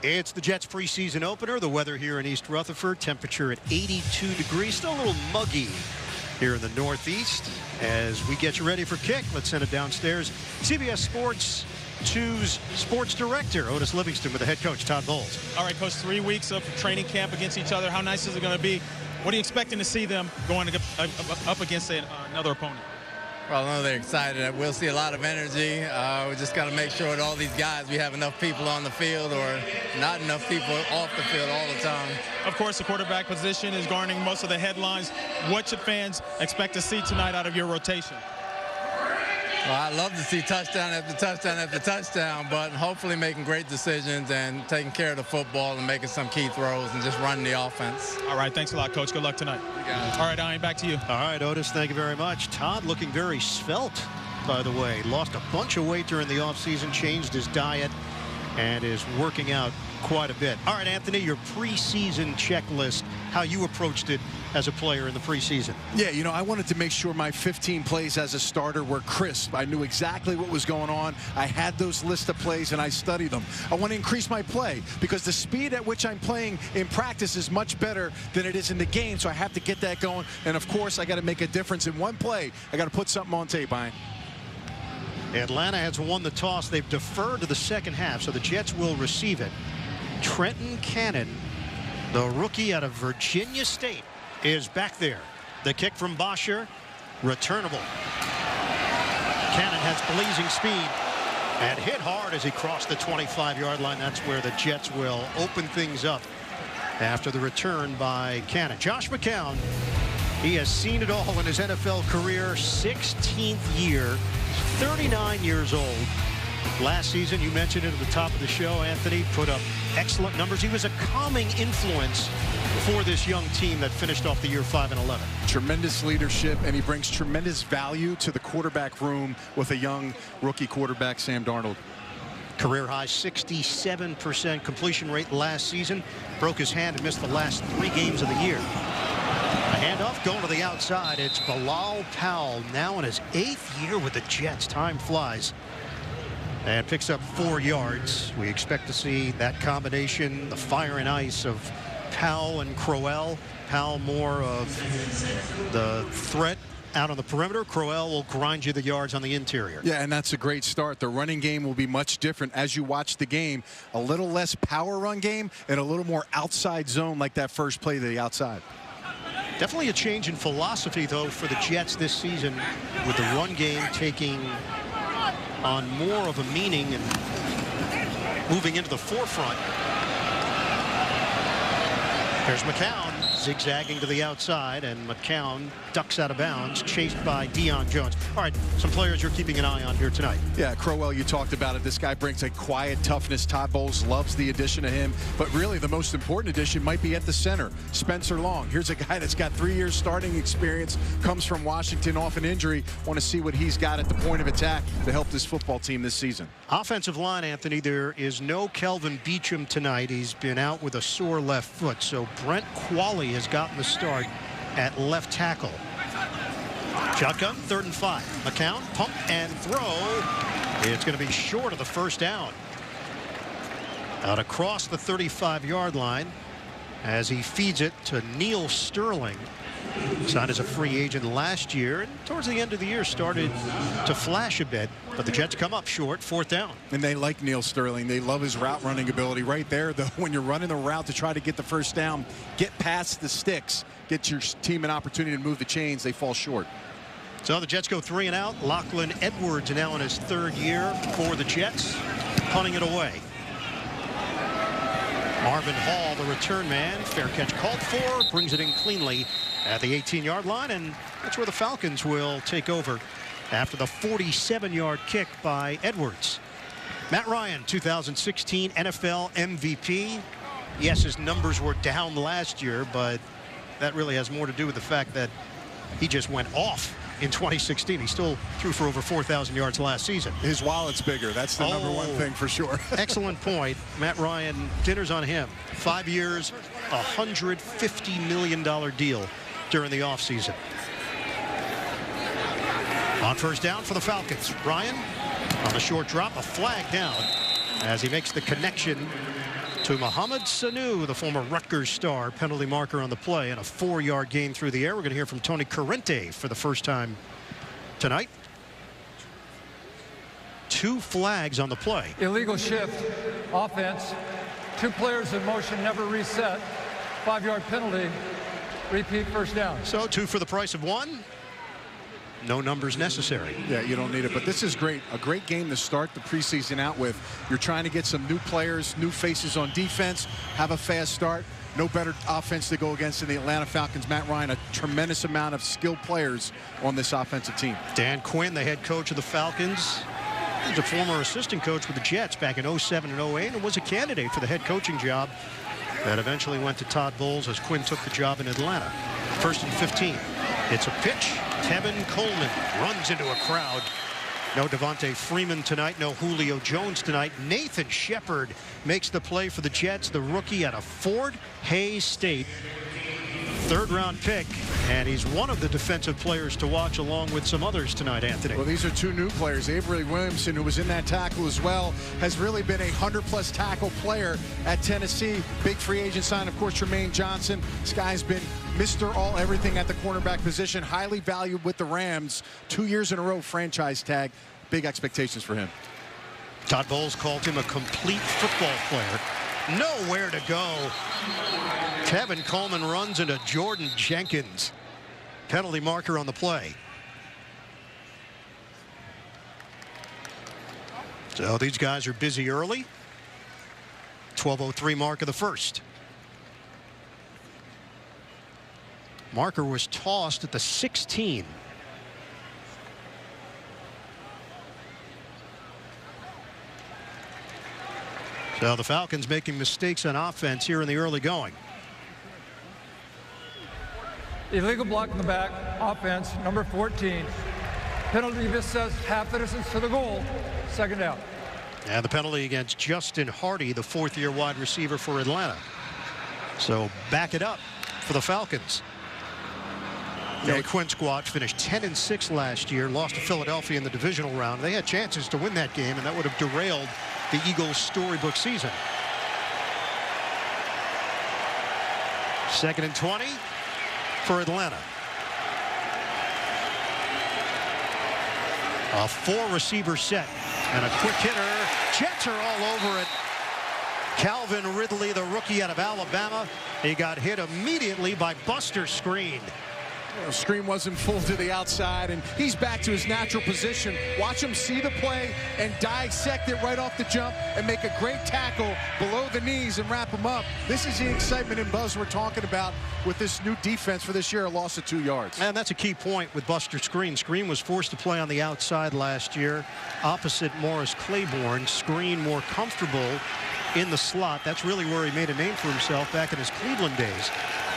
It's the Jets preseason opener. The weather here in East Rutherford, temperature at 82 degrees. Still a little muggy here in the Northeast. As we get you ready for kick, let's send it downstairs. CBS Sports 2's sports director, Otis Livingston, with the head coach, Todd Bowles. All right, Coach, 3 weeks of training camp against each other. How nice is it going to be? What are you expecting to see them going up against another opponent? Well, I know they're excited. We'll see a lot of energy. We just got to make sure that all these guys, we have enough people on the field or not enough people off the field all the time. Of course, the quarterback position is garnering most of the headlines. What should fans expect to see tonight out of your rotation? Well, I'd love to see touchdown after touchdown after touchdown, but hopefully making great decisions and taking care of the football and making some key throws and just running the offense. All right, thanks a lot, Coach. Good luck tonight. All right, Ian, back to you. All right, Otis, thank you very much. Todd looking very svelte, by the way. Lost a bunch of weight during the offseason, changed his diet, and is working out quite a bit. All right, Anthony, your preseason checklist, how you approached it as a player in the preseason. Yeah, you know, I wanted to make sure my 15 plays as a starter were crisp. I knew exactly what was going on. I had those list of plays, and I studied them. I want to increase my play because the speed at which I'm playing in practice is much better than it is in the game, so I have to get that going. And, of course, I got to make a difference in one play. I got to put something on tape, Ian. Atlanta has won the toss. They've deferred to the second half, so the Jets will receive it. Trenton Cannon, the rookie out of Virginia State, is back there. The kick from Bosher, returnable. Cannon has blazing speed and hit hard as he crossed the 25-yard line. That's where the Jets will open things up after the return by Cannon. Josh McCown, he has seen it all in his NFL career. 16th year, 39 years old. Last season, you mentioned it at the top of the show, Anthony, put up excellent numbers. He was a calming influence for this young team that finished off the year 5-11. Tremendous leadership, and he brings tremendous value to the quarterback room with a young rookie quarterback, Sam Darnold. Career high 67% completion rate last season. Broke his hand and missed the last 3 games of the year. A handoff going to the outside. It's Bilal Powell, now in his 8th year with the Jets. Time flies. And picks up 4 yards. We expect to see that combination, the fire and ice of Powell and Crowell. Powell more of the threat out on the perimeter. Crowell will grind you the yards on the interior. Yeah, and that's a great start. The running game will be much different as you watch the game. A little less power run game and a little more outside zone like that first play to the outside. Definitely a change in philosophy, though, for the Jets this season, with the run game taking on more of a meaning and moving into the forefront. There's McCown zigzagging to the outside, and McCown ducks out of bounds, chased by Deion Jones. All right, some players you're keeping an eye on here tonight. Yeah, Crowell, you talked about it. This guy brings a quiet toughness. Todd Bowles loves the addition of him, but really the most important addition might be at the center, Spencer Long. Here's a guy that's got 3 years starting experience, comes from Washington off an injury. Want to see what he's got at the point of attack to help this football team this season. Offensive line, Anthony, there is no Kelvin Beachum tonight. He's been out with a sore left foot, so Brent Qualley has gotten the start at left tackle. Shotgun, 3rd and 5. McCown, pump and throw. It's going to be short of the first down. Out across the 35-yard line as he feeds it to Neil Sterling. Signed as a free agent last year, and towards the end of the year started to flash a bit, but the Jets come up short, 4th down. And they like Neil Sterling. They love his route running ability. Right there, though, when you're running the route to try to get the first down, get past the sticks, get your team an opportunity to move the chains, they fall short. So the Jets go 3 and out. Lachlan Edwards now in his 3rd year for the Jets, punting it away. Marvin Hall, the return man, fair catch called for, brings it in cleanly at the 18-yard line, and that's where the Falcons will take over after the 47-yard kick by Edwards. Matt Ryan, 2016 NFL MVP. Yes, his numbers were down last year, but that really has more to do with the fact that he just went off in 2016. He still threw for over 4,000 yards last season. His wallet's bigger. That's the number one thing for sure. Excellent point. Matt Ryan, dinner's on him. 5 years, $150 million deal during the offseason. On first down for the Falcons. Ryan on the short drop, a flag down as he makes the connection to Mohamed Sanu, the former Rutgers star, penalty marker on the play, and a 4-yard gain through the air. We're going to hear from Tony Corrente for the first time tonight. 2 flags on the play. Illegal shift, offense, 2 players in motion, never reset, 5-yard penalty, repeat first down. So 2 for the price of 1. No numbers necessary. Yeah, you don't need it, but this is great. A great game to start the preseason out with. You're trying to get some new players, new faces on defense, have a fast start. No better offense to go against than the Atlanta Falcons. Matt Ryan, a tremendous amount of skilled players on this offensive team. Dan Quinn, the head coach of the Falcons. He's a former assistant coach with the Jets back in 07 and 08 and was a candidate for the head coaching job that eventually went to Todd Bowles as Quinn took the job in Atlanta. 1st and 15. It's a pitch. Tevin Coleman runs into a crowd. No Devontae Freeman tonight. No Julio Jones tonight. Nathan Shepard makes the play for the Jets. The rookie out of Fort Hays State. 3rd-round pick, and he's one of the defensive players to watch along with some others tonight, Anthony. Well, these are 2 new players. Avery Williamson, who was in that tackle as well, has really been a 100-plus tackle player at Tennessee. Big free agent sign, of course, Tremaine Johnson. This guy's been Mr. All Everything at the cornerback position, highly valued with the Rams. 2 years in a row, franchise tag. Big expectations for him. Todd Bowles called him a complete football player. Nowhere to go. Tevin Coleman runs into Jordan Jenkins. Penalty marker on the play. So these guys are busy early. 12:03 mark of the first. Marker was tossed at the 16. So the Falcons making mistakes on offense here in the early going. Illegal block in the back, offense, number 14. Penalty misses half the distance to the goal, 2nd down. And the penalty against Justin Hardy, the 4th-year wide receiver for Atlanta. So back it up for the Falcons. The Quinn squad finished 10-6 last year, lost to Philadelphia in the divisional round. They had chances to win that game, and that would have derailed the Eagles' storybook season. 2nd and 20 for Atlanta. A 4-receiver set and a quick hitter. Jets are all over it. Calvin Ridley, the rookie out of Alabama. He got hit immediately by Buster Screen. The screen wasn't full to the outside, and he's back to his natural position. Watch him see the play and dissect it right off the jump and make a great tackle below the knees and wrap him up. This is the excitement and buzz we're talking about with this new defense for this year, a loss of 2 yards. And that's a key point with Buster Screen. Screen was forced to play on the outside last year opposite Morris Claiborne. Screen more comfortable in the slot. That's really where he made a name for himself back in his Cleveland days.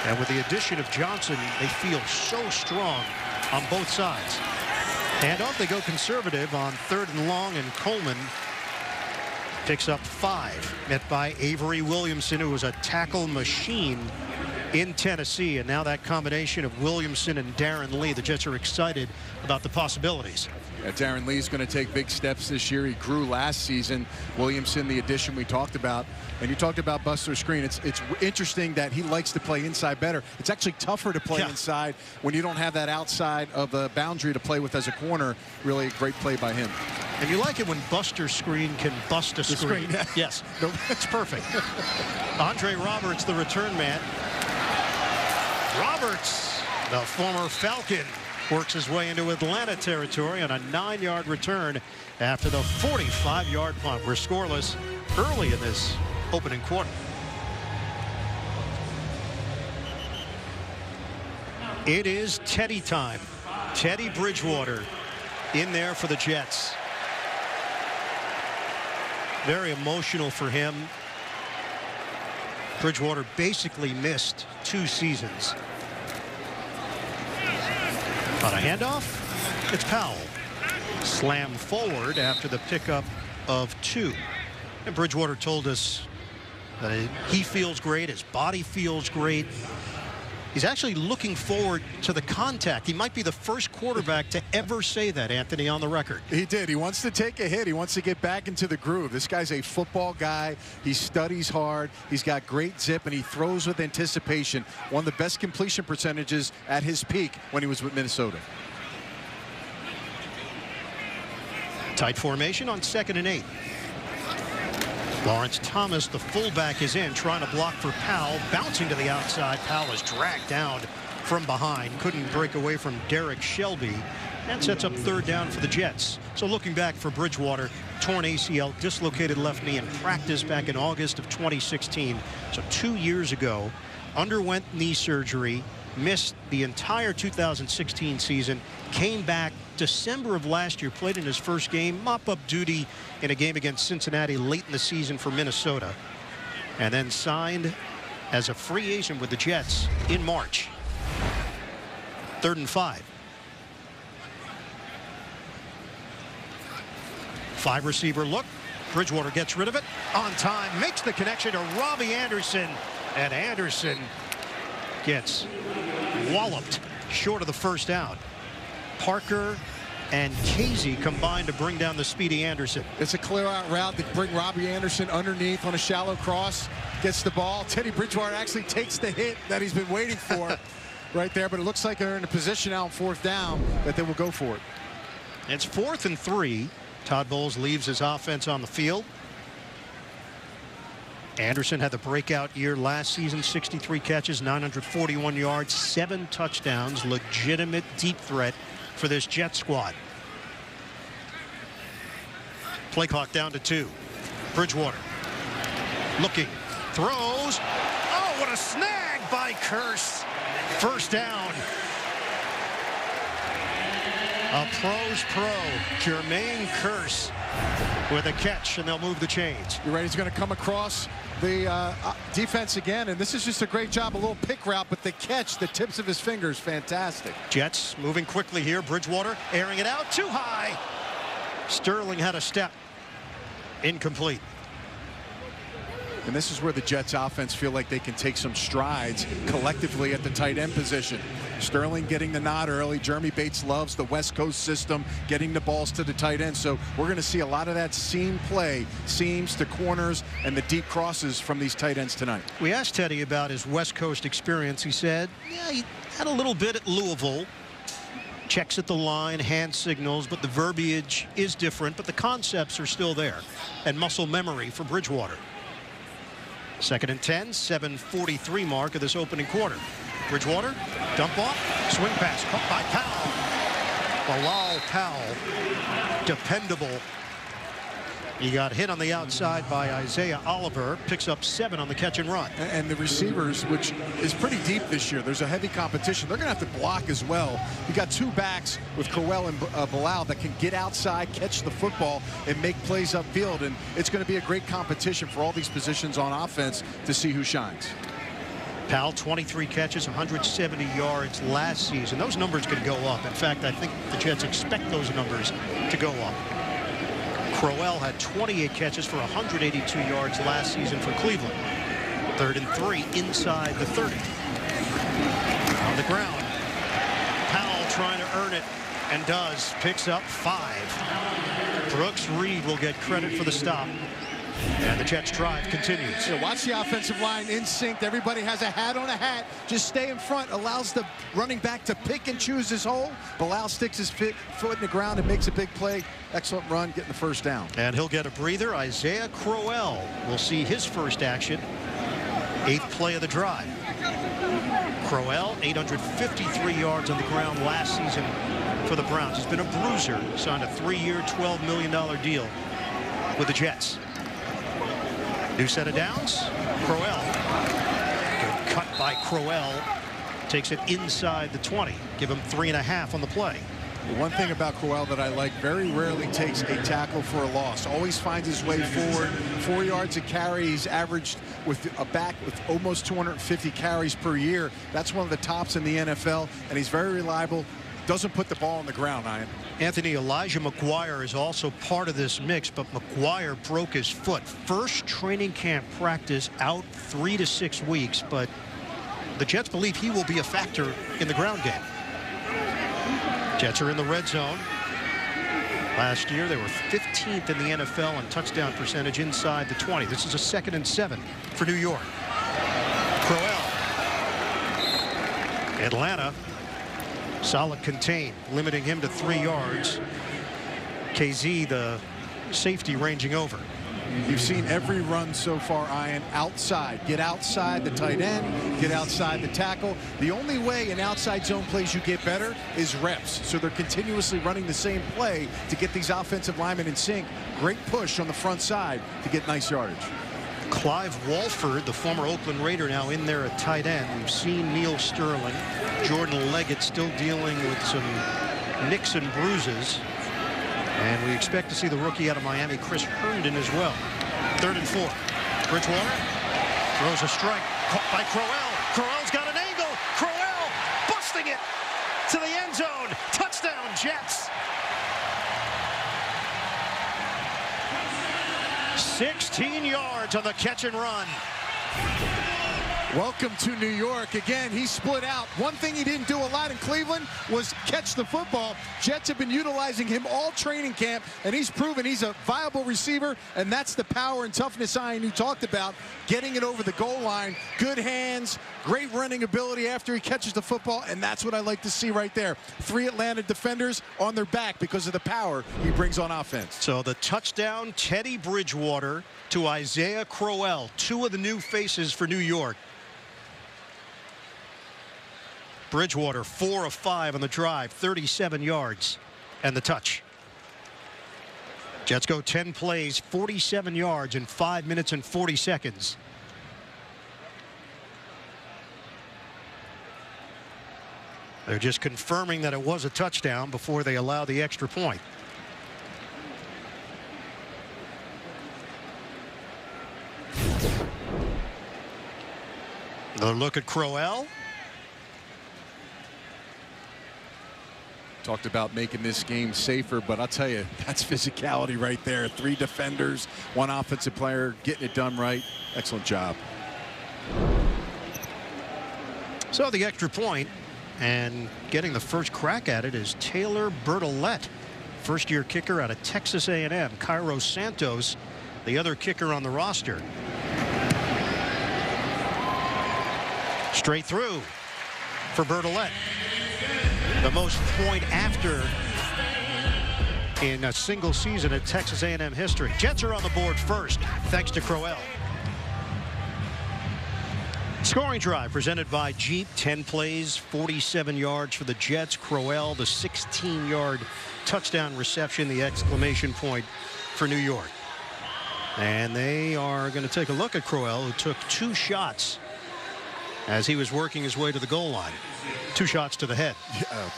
And with the addition of Johnson, they feel so strong on both sides. And off they go conservative on 3rd and long, and Coleman picks up 5. Met by Avery Williamson, who was a tackle machine in Tennessee. And now that combination of Williamson and Darren Lee, the Jets are excited about the possibilities. Yeah, Darren Lee's going to take big steps this year. He grew last season. Williamson, the addition we talked about. And you talked about Buster Screen. It's interesting that he likes to play inside better. It's actually tougher to play inside when you don't have that outside of the boundary to play with as a corner. Really a great play by him. And you like it when Buster Screen can bust a screen. Yes, it's perfect. Andre Roberts, the return man. Roberts, the former Falcon, works his way into Atlanta territory on a 9-yard return after the 45-yard punt. We're scoreless early in this opening quarter. It is Teddy time. Teddy Bridgewater in there for the Jets. Very emotional for him. Bridgewater basically missed 2 seasons. On a handoff, it's Powell. Slam forward after the pickup of 2. And Bridgewater told us that he feels great, his body feels great. He's actually looking forward to the contact. He might be the first quarterback to ever say that, Anthony, on the record. He did. He wants to take a hit. He wants to get back into the groove. This guy's a football guy. He studies hard. He's got great zip, and he throws with anticipation. One of the best completion percentages at his peak when he was with Minnesota. Tight formation on 2nd and 8. Lawrence Thomas, the fullback, is in, trying to block for Powell. Bouncing to the outside. Powell is dragged down from behind. Couldn't break away from Derek Shelby. That sets up 3rd down for the Jets. So looking back for Bridgewater, torn ACL, dislocated left knee in practice back in August of 2016. So 2 years ago, underwent knee surgery, missed the entire 2016 season, came back December of last year, played in his first game, mop-up duty in a game against Cincinnati late in the season for Minnesota, and then signed as a free agent with the Jets in March. 3rd and 5. 5-receiver look. Bridgewater gets rid of it on time, makes the connection to Robbie Anderson, and Anderson gets walloped short of the 1st down. Parker and Casey combined to bring down the speedy Anderson. It's a clear-out route to bring Robbie Anderson underneath on a shallow cross. Gets the ball. Teddy Bridgewater actually takes the hit that he's been waiting for right there, but it looks like they're in a position now on 4th down that they will go for it. It's 4th and 3. Todd Bowles leaves his offense on the field. Anderson had the breakout year last season, 63 catches, 941 yards, 7 touchdowns, legitimate deep threat for this Jet squad. Play clock down to 2. Bridgewater looking, throws. Oh, what a snag by Kearse. 1st down. A pro's pro, Jermaine Kearse, with a catch, and they'll move the chains. You're right. He's going to come across the defense again, and this is just a great job, a little pick route, but the catch, the tips of his fingers, fantastic. Jets moving quickly here. Bridgewater airing it out too high. Sterling had a step. Incomplete. And this is where the Jets offense feel like they can take some strides collectively at the tight end position. Sterling getting the nod early. Jeremy Bates loves the West Coast system, getting the balls to the tight end. So we're going to see a lot of that seam play, seams to corners, and the deep crosses from these tight ends tonight. We asked Teddy about his West Coast experience. He said, yeah, he had a little bit at Louisville. Checks at the line, hand signals, but the verbiage is different, but the concepts are still there. And muscle memory for Bridgewater. 2nd and 10, 7:43 mark of this opening quarter. Bridgewater, dump off, swing pass, caught by Powell. Bilal Powell, dependable. He got hit on the outside by Isaiah Oliver, picks up 7 on the catch and run. And the receivers, which is pretty deep this year, there's a heavy competition. They're going to have to block as well. You got 2 backs with Crowell and Bilal that can get outside, catch the football, and make plays upfield. And it's going to be a great competition for all these positions on offense to see who shines. Powell, 23 catches, 170 yards last season. Those numbers could go up. In fact, I think the Jets expect those numbers to go up. Crowell had 28 catches for 182 yards last season for Cleveland. 3rd and 3 inside the 30. On the ground. Powell trying to earn it, and does. Picks up 5. Brooks Reed will get credit for the stop. And the Jets drive continues. Yeah, watch the offensive line in sync. Everybody has a hat on a hat. Just stay in front. Allows the running back to pick and choose his hole. Bilal sticks his foot in the ground and makes a big play. Excellent run, getting the 1st down. And he'll get a breather. Isaiah Crowell will see his first action. 8th play of the drive. Crowell, 853 yards on the ground last season for the Browns. He's been a bruiser. Signed a 3-year, $12 million deal with the Jets. New set of downs. Crowell. Good cut by Crowell. Takes it inside the 20. Give him 3.5 on the play. The one thing about Crowell that I like, very rarely takes a tackle for a loss. Always finds his way forward. 4 yards a carry. He's averaged with a back with almost 250 carries per year. That's one of the tops in the NFL, and he's very reliable. Doesn't put the ball on the ground, Ian. Anthony, Elijah McGuire is also part of this mix, but McGuire broke his foot. First training camp practice out 3 to 6 weeks, but the Jets believe he will be a factor in the ground game. Jets are in the red zone. Last year, they were 15th in the NFL in touchdown percentage inside the 20. This is a 2nd and 7 for New York. Crowell. Atlanta, solid contain, limiting him to 3 yards. KZ, the safety, ranging over. You've seen every run so far, Ian, outside. Get outside the tight end, get outside the tackle. The only way in outside zone plays you get better is reps. So they're continuously running the same play to get these offensive linemen in sync. Great push on the front side to get nice yardage. Clive Walford, the former Oakland Raider, now in there at tight end. We've seen Neil Sterling. Jordan Leggett still dealing with some nicks and bruises. And we expect to see the rookie out of Miami, Chris Herndon, as well. 3rd and 4. Bridgewater throws a strike. Caught by Crowell. Crowell's got an angle. Crowell busting it to the end zone. Touchdown, Jets. 16 yards on the catch and run. Welcome to New York. Again, he split out. One thing he didn't do a lot in Cleveland was catch the football. Jets have been utilizing him all training camp, and he's proven he's a viable receiver, and that's the power and toughness Ian you talked about, getting it over the goal line. Good hands, great running ability after he catches the football, and that's what I like to see right there. 3 Atlanta defenders on their back because of the power he brings on offense. So the touchdown, Teddy Bridgewater to Isaiah Crowell, 2 of the new faces for New York. Bridgewater 4 of 5 on the drive, 37 yards, and the touch. Jets go 10 plays, 47 yards in 5 minutes and 40 seconds. They're just confirming that it was a touchdown before they allow the extra point. Another look at Crowell. Talked about making this game safer, but I'll tell you, that's physicality right there. 3 defenders, 1 offensive player, getting it done right. Excellent job. So the extra point, and getting the first crack at it, is Taylor Bertolette, first-year kicker out of Texas A&M. Cairo Santos, the other kicker on the roster. Straight through for Bertolette. The most point after in a single season in Texas A&M history. Jets are on the board first, thanks to Crowell. Scoring drive presented by Jeep. 10 plays, 47 yards for the Jets. Crowell, the 16-yard touchdown reception, the exclamation point for New York. And they are going to take a look at Crowell, who took 2 shots as he was working his way to the goal line. 2 shots to the head. Yeah,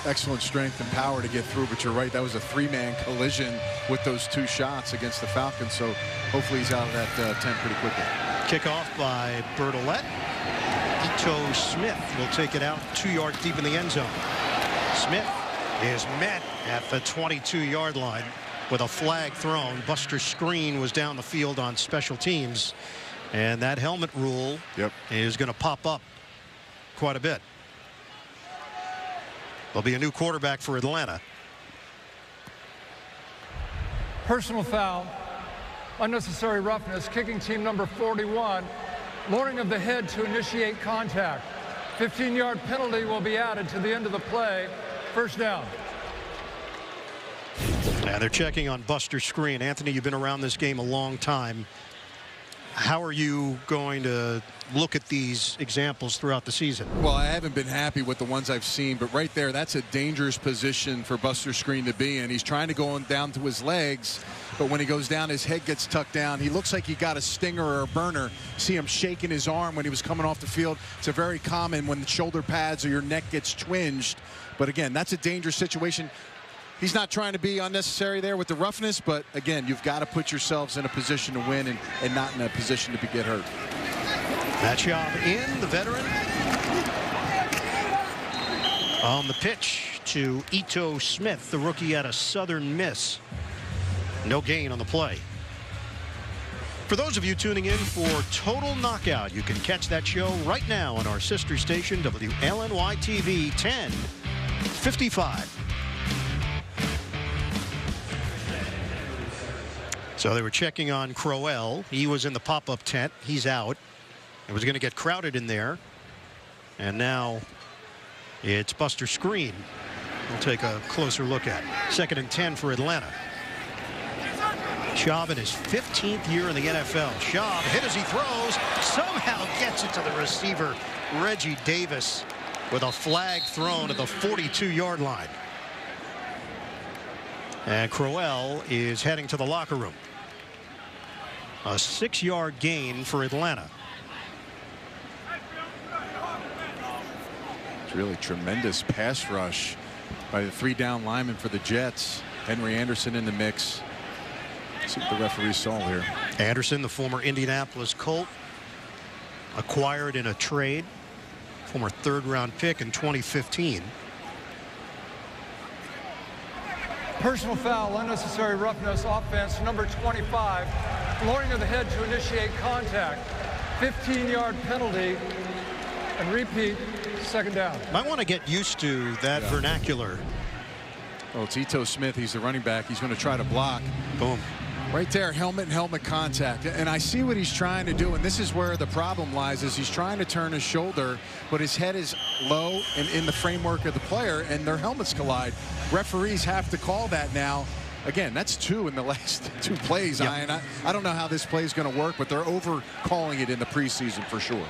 excellent strength and power to get through, but you're right, that was a 3-man collision with those 2 shots against the Falcons, so hopefully he's out of that tent pretty quickly. Kickoff by Bertolette. Ito Smith will take it out 2 yards deep in the end zone. Smith is met at the 22-yard line with a flag thrown. Buster Screen was down the field on special teams, and that helmet rule is going to pop up quite a bit. There'll be a new quarterback for Atlanta. Personal foul, unnecessary roughness, kicking team number 41, lowering of the head to initiate contact. 15-yard penalty will be added to the end of the play. First down. And they're checking on Buster Screen. Anthony, you've been around this game a long time. How are you going to look at these examples throughout the season? Well, I haven't been happy with the ones I've seen, but right there, that's a dangerous position for Buster Screen to be in. He's trying to go down to his legs, but when he goes down, his head gets tucked down. He looks like he got a stinger or a burner. See him shaking his arm when he was coming off the field. It's a very common when the shoulder pads or your neck gets twinged. But again, that's a dangerous situation. He's not trying to be unnecessary there with the roughness, but again, you've got to put yourselves in a position to win and not in a position to get hurt. That job in, the veteran. On the pitch to Ito Smith, the rookie out of Southern Miss. No gain on the play. For those of you tuning in for Total Knockout, you can catch that show right now on our sister station, WLNY TV 1055. So they were checking on Crowell. He was in the pop-up tent. He's out. It was going to get crowded in there. And now it's Buster Screen. We'll take a closer look at. 2nd and 10 for Atlanta. Schaub in his 15th year in the NFL. Schaub hit as he throws. Somehow gets it to the receiver, Reggie Davis, with a flag thrown at the 42-yard line. And Crowell is heading to the locker room. A 6-yard gain for Atlanta. It's really tremendous pass rush by the 3-down lineman for the Jets. Henry Anderson in the mix. Let's see what the referee saw here. Anderson, the former Indianapolis Colt, acquired in a trade, former 3rd-round pick in 2015. Personal foul, unnecessary roughness, offense, number 25, lowering of the head to initiate contact, 15-yard penalty, and repeat, 2nd down. Might want to get used to that vernacular. Oh, it's Ito Smith. He's the running back. He's going to try to block. Boom. Right there, helmet and helmet contact. And I see what he's trying to do, and this is where the problem lies, is he's trying to turn his shoulder, but his head is low and in the framework of the player, and their helmets collide. Referees have to call that now. Again, that's 2 in the last 2 plays, Yep. Ian. I don't know how this play is going to work, but they're over-calling it in the preseason for sure.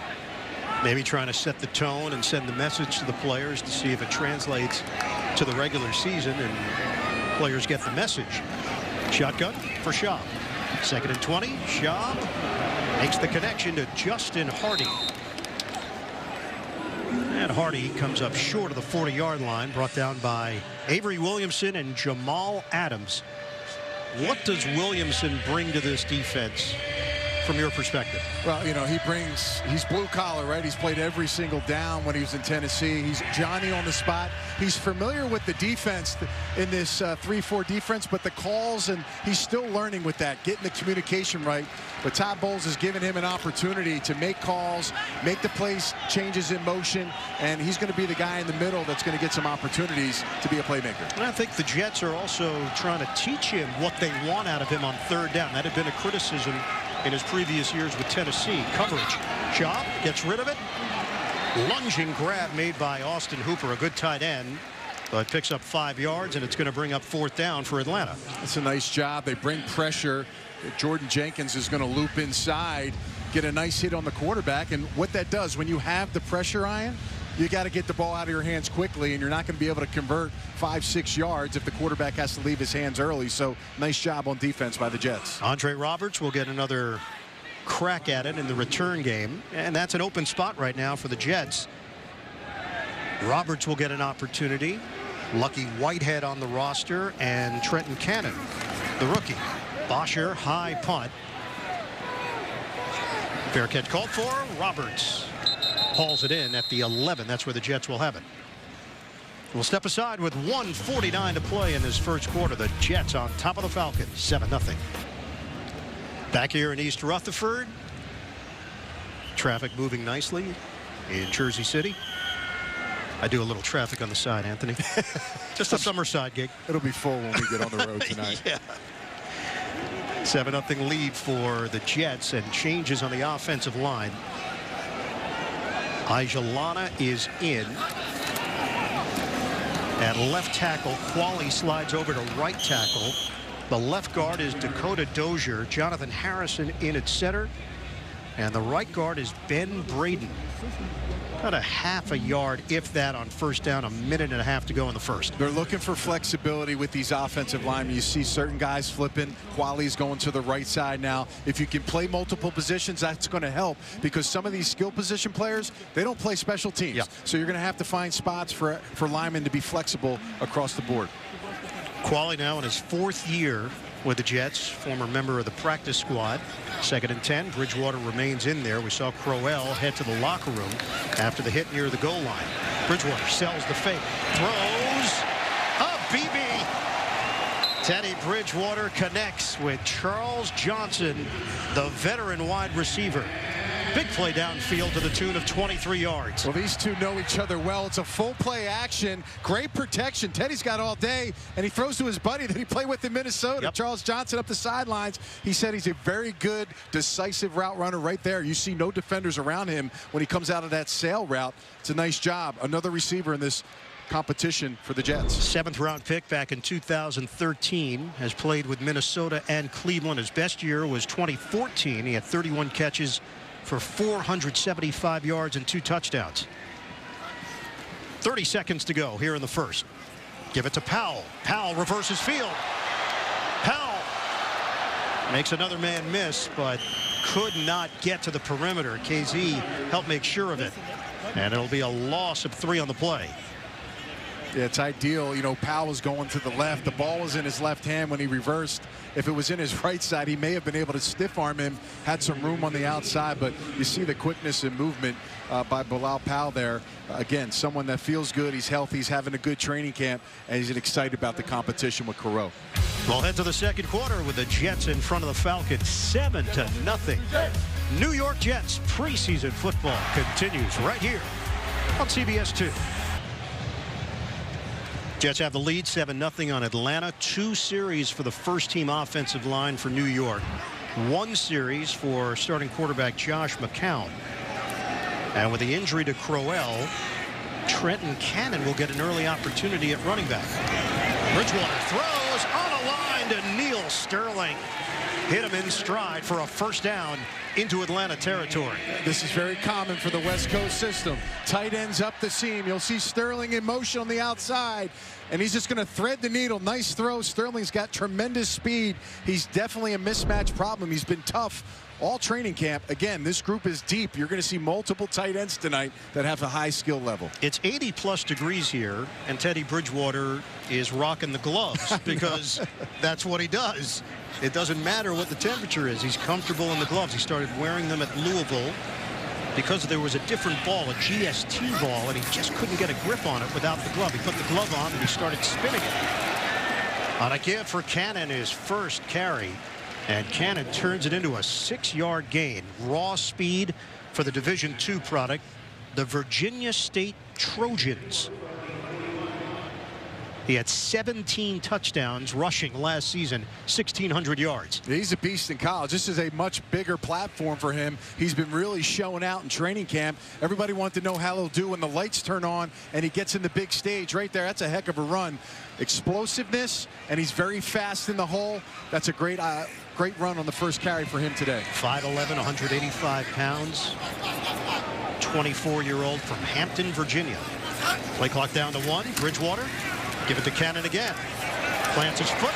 Maybe trying to set the tone and send the message to the players to see if it translates to the regular season and players get the message. Shotgun for Schaub. 2nd and 20. Schaub makes the connection to Justin Hardy. And Hardy comes up short of the 40-yard line, brought down by Avery Williamson and Jamal Adams. What does Williamson bring to this defense from your perspective? Well, you know, he's blue collar, right? He's played every single down when he was in Tennessee. He's Johnny on the spot. He's familiar with the defense in this 3-4 defense, but the calls, and he's still learning with that, getting the communication right. But Todd Bowles has given him an opportunity to make calls, make the plays changes in motion, and he's going to be the guy in the middle that's going to get some opportunities to be a playmaker. And I think the Jets are also trying to teach him what they want out of him on 3rd down. That had been a criticism in his previous years with Tennessee. Coverage. Schaub gets rid of it. Lunging grab made by Austin Hooper, a good tight end, but picks up 5 yards, and it's going to bring up 4th down for Atlanta. That's a nice job. They bring pressure. Jordan Jenkins is going to loop inside, get a nice hit on the quarterback, and what that does when you have the pressure, Ian, you got to get the ball out of your hands quickly, and you're not going to be able to convert 5-6 yards if the quarterback has to leave his hands early. So nice job on defense by the Jets. Andre Roberts will get another crack at it in the return game, and that's an open spot right now for the Jets. Roberts will get an opportunity. Lucky Whitehead on the roster, and Trenton Cannon, the rookie. Bosher, high punt. Fair catch called for. Roberts hauls it in at the 11. That's where the Jets will have it. We'll step aside with 1:49 to play in this first quarter. The Jets on top of the Falcons, 7-0. Back here in East Rutherford. Traffic moving nicely in Jersey City. I do a little traffic on the side, Anthony. Just a summer side gig. It'll be full when we get on the road tonight. Yeah. 7-0 lead for the Jets, and changes on the offensive line. Ijalana is in. At left tackle, Qualley slides over to right tackle. The left guard is Dakota Dozier. Jonathan Harrison in at center. And the right guard is Ben Braden. About a half a yard, if that, on first down. 1.5 minutes to go in the first. They're looking for flexibility with these offensive linemen. You see certain guys flipping. Qualley's going to the right side now. If you can play multiple positions, that's going to help, because some of these skill position players, they don't play special teams. Yeah. So you're going to have to find spots for linemen to be flexible across the board. Qualley now in his 4th year with the Jets, former member of the practice squad. 2nd and 10. Bridgewater remains in there. We saw Crowell head to the locker room after the hit near the goal line. Bridgewater sells the fake, throws a BB. Teddy Bridgewater connects with Charles Johnson, the veteran wide receiver. Big play downfield to the tune of 23 yards. Well, these two know each other well. It's a full play action. Great protection. Teddy's got all day, and he throws to his buddy that he played with in Minnesota. Yep. Charles Johnson up the sidelines. He said he's a very good, decisive route runner right there. You see no defenders around him when he comes out of that sail route. It's a nice job. Another receiver in this competition for the Jets. 7th-round pick back in 2013. Has played with Minnesota and Cleveland. His best year was 2014. He had 31 catches for 475 yards and 2 touchdowns. 30 seconds to go here in the first. Give it to Powell. Powell reverses field. Powell makes another man miss, but could not get to the perimeter. KZ helped make sure of it. And it'll be a loss of 3 on the play. Yeah, it's ideal. You know, Powell was going to the left. The ball was in his left hand when he reversed. If it was in his right side, he may have been able to stiff arm him, had some room on the outside, but you see the quickness and movement by Bilal Powell there. Again, someone that feels good. He's healthy. He's having a good training camp, and he's excited about the competition with Carew. We'll head to the second quarter with the Jets in front of the Falcons, 7-0. New York Jets preseason football continues right here on CBS 2. Jets have the lead 7-0 on Atlanta. 2 series for the first-team offensive line for New York. 1 series for starting quarterback Josh McCown. And with the injury to Crowell, Trenton Cannon will get an early opportunity at running back. Bridgewater throws on a line to Neil Sterling. Hit him in stride for a first down into Atlanta territory. This is very common for the West Coast system. Tight ends up the seam. You'll see Sterling in motion on the outside, and he's just going to thread the needle. Nice throw. Sterling's got tremendous speed. He's definitely a mismatch problem. He's been tough all training camp. Again, this group is deep. You're going to see multiple tight ends tonight that have a high skill level. It's 80+ degrees here, and Teddy Bridgewater is rocking the gloves because that's what he does. It doesn't matter what the temperature is. He's comfortable in the gloves. He started wearing them at Louisville because there was a different ball, a GST ball, and he just couldn't get a grip on it without the glove. He put the glove on and he started spinning it. On a give for Cannon, his first carry, and Cannon turns it into a 6-yard gain. Raw speed for the Division II product, the Virginia State Trojans. He had 17 touchdowns rushing last season, 1,600 yards. He's a beast in college. This is a much bigger platform for him. He's been really showing out in training camp. Everybody wanted to know how he'll do when the lights turn on and he gets in the big stage right there. That's a heck of a run. Explosiveness, and he's very fast in the hole. That's a great run on the first carry for him today. 5'11", 185 pounds, 24-year-old from Hampton, Virginia. Play clock down to 1. Bridgewater. Give it to Cannon again. Plants his foot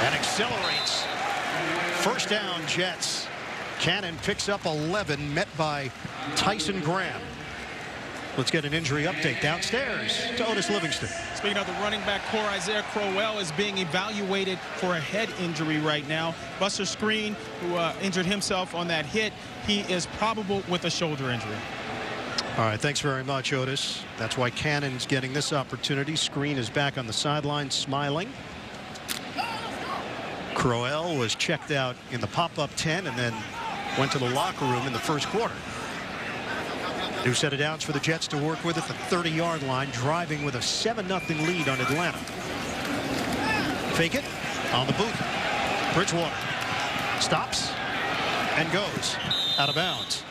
and accelerates. First down, Jets. Cannon picks up 11, met by Tyson Graham. Let's get an injury update downstairs to Otis Livingston. Speaking of the running back core, Isaiah Crowell is being evaluated for a head injury right now. Buster Screen, who injured himself on that hit, he is probable with a shoulder injury. All right, thanks very much, Otis. That's why Cannon's getting this opportunity. Screen is back on the sideline, smiling. Crowell was checked out in the pop-up 10 and then went to the locker room in the first quarter. New set of downs for the Jets to work with at the 30-yard line, driving with a 7-0 lead on Atlanta. Fake it on the boot. Bridgewater stops and goes out of bounds.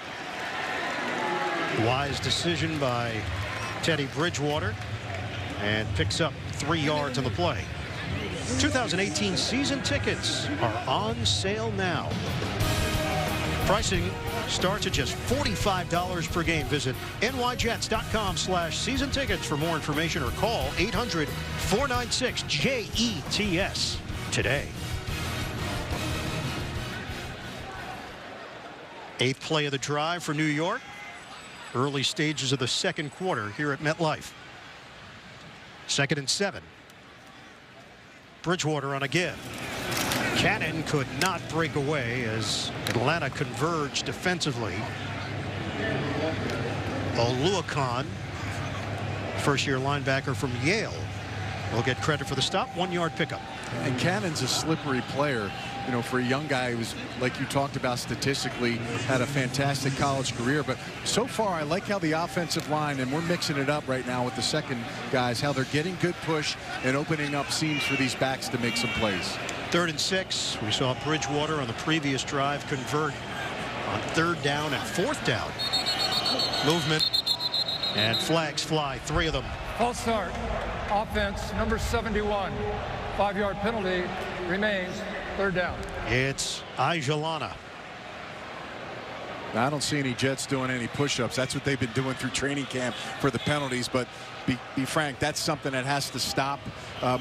Wise decision by Teddy Bridgewater, and picks up 3 yards on the play. 2018 season tickets are on sale now. Pricing starts at just $45 per game. Visit nyjets.com/season tickets for more information or call 800-496-JETS today. 8th play of the drive for New York. Early stages of the second quarter here at MetLife. 2nd and 7. Bridgewater on a give. Cannon could not break away as Atlanta converged defensively. Oluokun, first-year linebacker from Yale, will get credit for the stop. 1-yard pickup. And Cannon's a slippery player. You know, for a young guy who's, like you talked about statistically, had a fantastic college career. But so far, I like how the offensive line, and we're mixing it up right now with the second guys, how they're getting good push and opening up seams for these backs to make some plays. 3rd and 6. We saw Bridgewater on the previous drive convert on 3rd down and 4th down. Movement and flags fly, 3 of them. False start. Offense, number 71. 5-yard penalty remains. 3rd down. It's Ajalana. Now, I don't see any Jets doing any push-ups. That's what they've been doing through training camp for the penalties. But be frank, that's something that has to stop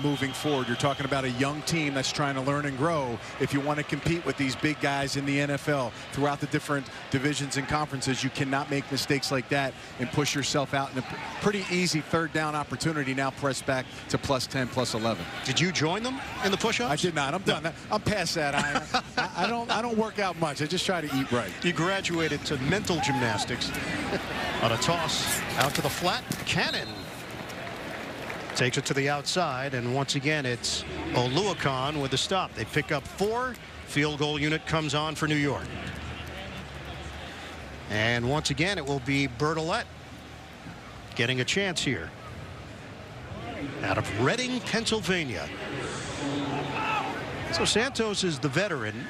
moving forward. You're talking about a young team that's trying to learn and grow. If you want to compete with these big guys in the NFL throughout the different divisions and conferences, you cannot make mistakes like that and push yourself out in a pretty easy 3rd down opportunity. Now press back to +10, +11. Did you join them in the push-ups? I did not. I'm done. I'm past that. I don't work out much. I just try to eat right. You graduated to mental gymnastics. On a toss out to the flat, Cannon takes it to the outside, and once again it's Oluokun with the stop. They pick up 4. Field goal unit comes on for New York. And once again it will be Bertolet getting a chance here. Out of Reading, Pennsylvania. So Santos is the veteran,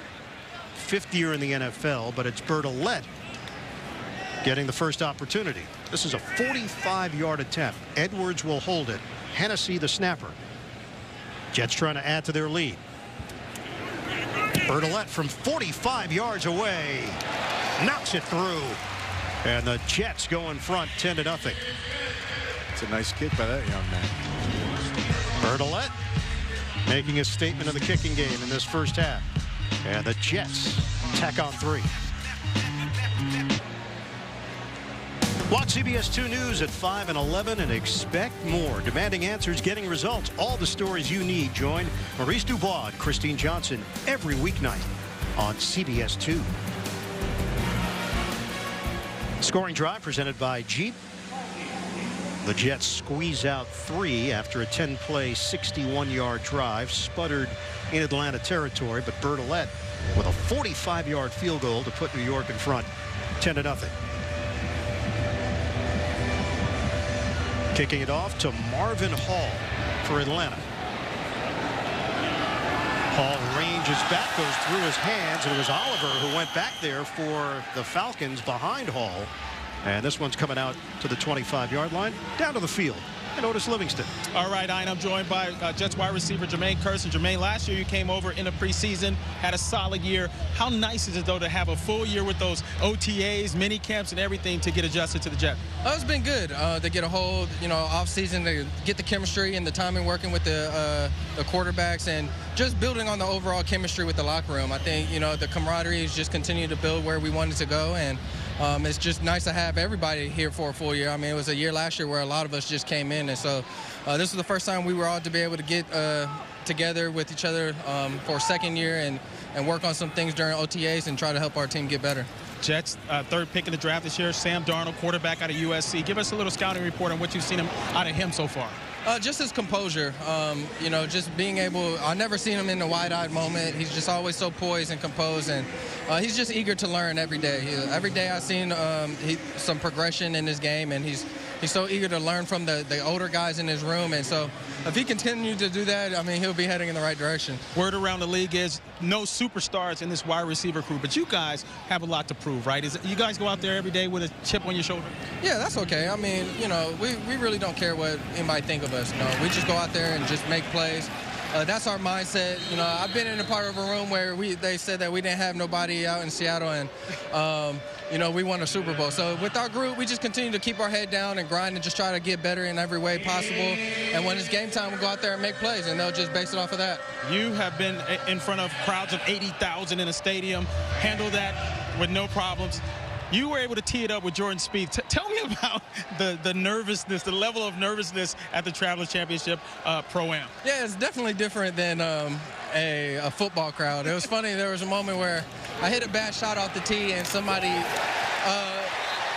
5th year in the NFL, but it's Bertolet getting the first opportunity. This is a 45-yard attempt. Edwards will hold it. Hennessy the snapper. Jets trying to add to their lead. Bertolet from 45 yards away knocks it through, and the Jets go in front 10-0. It's a nice kick by that young man. Bertolet making a statement of the kicking game in this first half, and the Jets tack on 3. Watch CBS 2 News at 5 and 11 and expect more. Demanding answers, getting results, all the stories you need. Join Maurice Dubois and Christine Johnson every weeknight on CBS 2. Scoring drive presented by Jeep. The Jets squeeze out 3 after a 10-play, 61-yard drive. Sputtered in Atlanta territory, but Bertolet with a 45-yard field goal to put New York in front 10-0. Kicking it off to Marvin Hall for Atlanta. Hall ranges back, goes through his hands, and it was Oliver who went back there for the Falcons behind Hall. And this one's coming out to the 25-yard line, down to the field. And Otis Livingston. All right, Ian, I'm joined by Jets wide receiver Jermaine Kearse. Jermaine, last year you came over in the preseason, had a solid year. How nice is it, though, to have a full year with those OTAs, mini camps, and everything to get adjusted to the Jets? It's been good to get a whole, off season, to get the chemistry and the timing working with the quarterbacks and just building on the overall chemistry with the locker room. I think, the camaraderie is just continuing to build where we wanted to go, and it's just nice to have everybody here for a full year. I mean, it was a year last year where a lot of us just came in, and so this was the first time we were all to be able to get together with each other for a second year and work on some things during OTAs and try to help our team get better. Jets, 3rd pick in the draft this year, Sam Darnold, quarterback out of USC. Give us a little scouting report on what you've seen out of him so far. Just his composure, just being able, I've never seen him in a wide-eyed moment. He's just always so poised and composed, and he's just eager to learn every day. Every day I've seen some progression in his game, and he's so eager to learn from the older guys in his room. And so if he continues to do that, I mean, he'll be heading in the right direction. Word around the league is no superstars in this wide receiver crew, but you guys have a lot to prove, right? You guys go out there every day with a chip on your shoulder? Yeah, that's okay. I mean, we really don't care what anybody think of us. We just go out there and just make plays. That's our mindset. I've been in a part of a room where they said that we didn't have nobody out in Seattle, and we won a Super Bowl. So with our group, we just continue to keep our head down and grind and just try to get better in every way possible. And when it's game time, we'll go out there and make plays, and they'll just base it off of that. You have been in front of crowds of 80,000 in a stadium, handled that with no problems. You were able to tee it up with Jordan Spieth. Tell me about the nervousness, the level of nervousness at the Travelers Championship Pro-Am. Yeah, it's definitely different than a football crowd. It was funny. There was a moment where I hit a bad shot off the tee, and somebody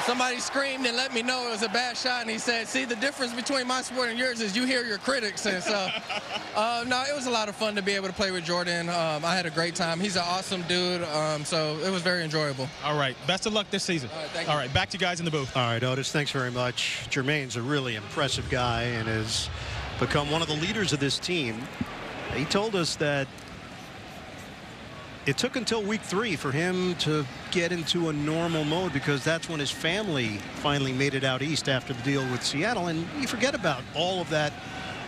somebody screamed and let me know it was a bad shot, and he said, see, the difference between my sport and yours is you hear your critics. And so, no, it was a lot of fun to be able to play with Jordan. I had a great time. He's an awesome dude, so it was very enjoyable. All right, best of luck this season. All right, thank you. All right, back to you guys in the booth. All right, Otis, thanks very much. Jermaine's a really impressive guy and has become one of the leaders of this team. He told us that it took until week 3 for him to get into a normal mode, because that's when his family finally made it out east after the deal with Seattle. And you forget about all of that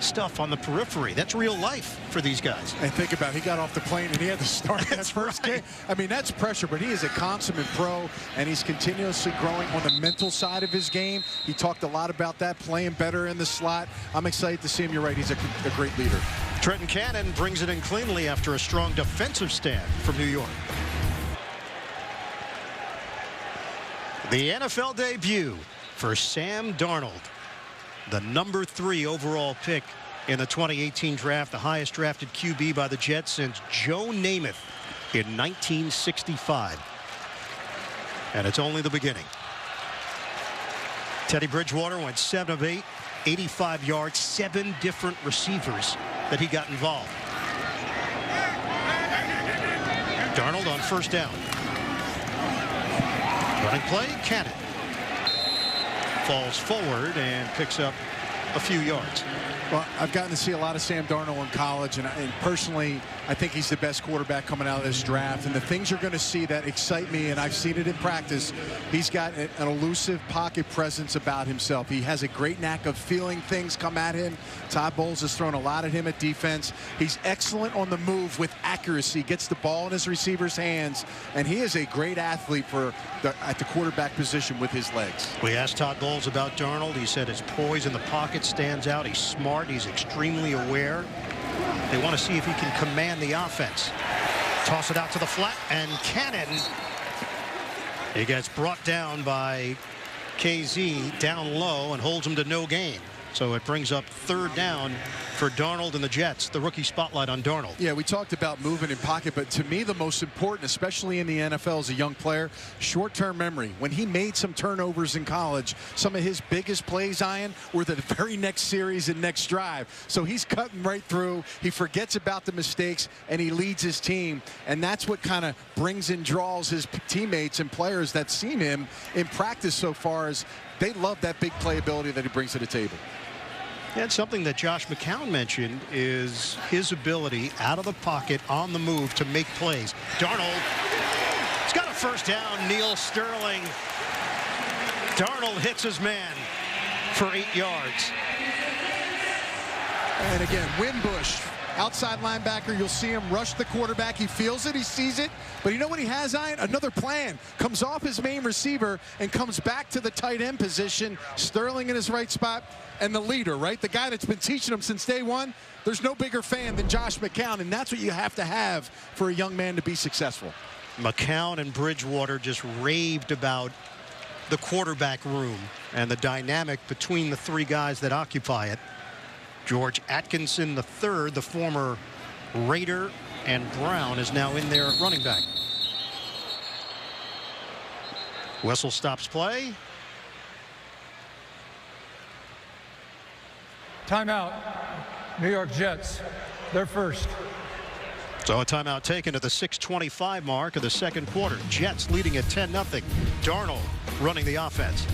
stuff on the periphery. That's real life for these guys. And think about it, he got off the plane and he had to start that first game. I mean, that's pressure, but he is a consummate pro, and he's continuously growing on the mental side of his game. He talked a lot about that, playing better in the slot. I'm excited to see him. You're right, he's a great leader. Trenton Cannon brings it in cleanly after a strong defensive stand from New York. The NFL debut for Sam Darnold, the number 3 overall pick in the 2018 draft, the highest drafted QB by the Jets since Joe Namath in 1965. And it's only the beginning. Teddy Bridgewater went 7 of 8, 85 yards, 7 different receivers that he got involved. Darnold on first down. Running play, Cannon falls forward and picks up a few yards. Well, I've gotten to see a lot of Sam Darnold in college, and personally, I think he's the best quarterback coming out of this draft. And the things you're going to see that excite me, and I've seen it in practice, he's got an elusive pocket presence about himself. He has a great knack of feeling things come at him. Todd Bowles has thrown a lot at him at defense. He's excellent on the move with accuracy, gets the ball in his receiver's hands, and he is a great athlete at the quarterback position with his legs. We asked Todd Bowles about Darnold. He said his poise in the pocket stands out. He's smart. He's extremely aware. They want to see if he can command the offense. Toss it out to the flat, and Cannon, he gets brought down by KZ down low and holds him to no gain. So it brings up third down for Darnold and the Jets. The rookie spotlight on Darnold. Yeah, we talked about movement in pocket, but to me the most important, especially in the NFL as a young player, short-term memory. When he made some turnovers in college, some of his biggest plays, Ian, were the very next series and next drive. So he's cutting right through. He forgets about the mistakes, and he leads his team. And that's what kind of brings and draws his teammates and players that seen him in practice so far, as they love that big playability that he brings to the table. And something that Josh McCown mentioned is his ability out of the pocket on the move to make plays. Darnold, he's got a first down. Neil Sterling. Darnold hits his man for 8 yards. And again, Wimbush, outside linebacker, you'll see him rush the quarterback. He feels it, he sees it, but you know what he has, Ian? Another plan. Comes off his main receiver and comes back to the tight end position. Sterling in his right spot, and the leader, right? The guy that's been teaching him since day one. There's no bigger fan than Josh McCown, and that's what you have to have for a young man to be successful. McCown and Bridgewater just raved about the quarterback room and the dynamic between the 3 guys that occupy it. George Atkinson III, the former Raider, and Brown is now in there at running back. Wessel stops play. Timeout. New York Jets. They're first. So a timeout taken at the 6:25 mark of the second quarter. Jets leading at 10-0. Darnold running the offense.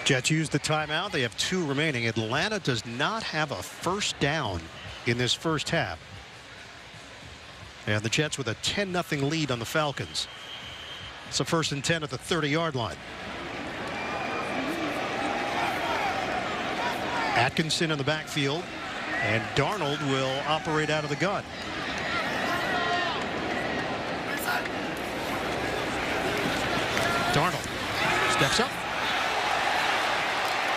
Jets use the timeout. They have 2 remaining. Atlanta does not have a first down in this first half. And the Jets with a 10-0 lead on the Falcons. It's a 1st and 10 at the 30-yard line. Atkinson in the backfield, and Darnold will operate out of the gun. Darnold steps up,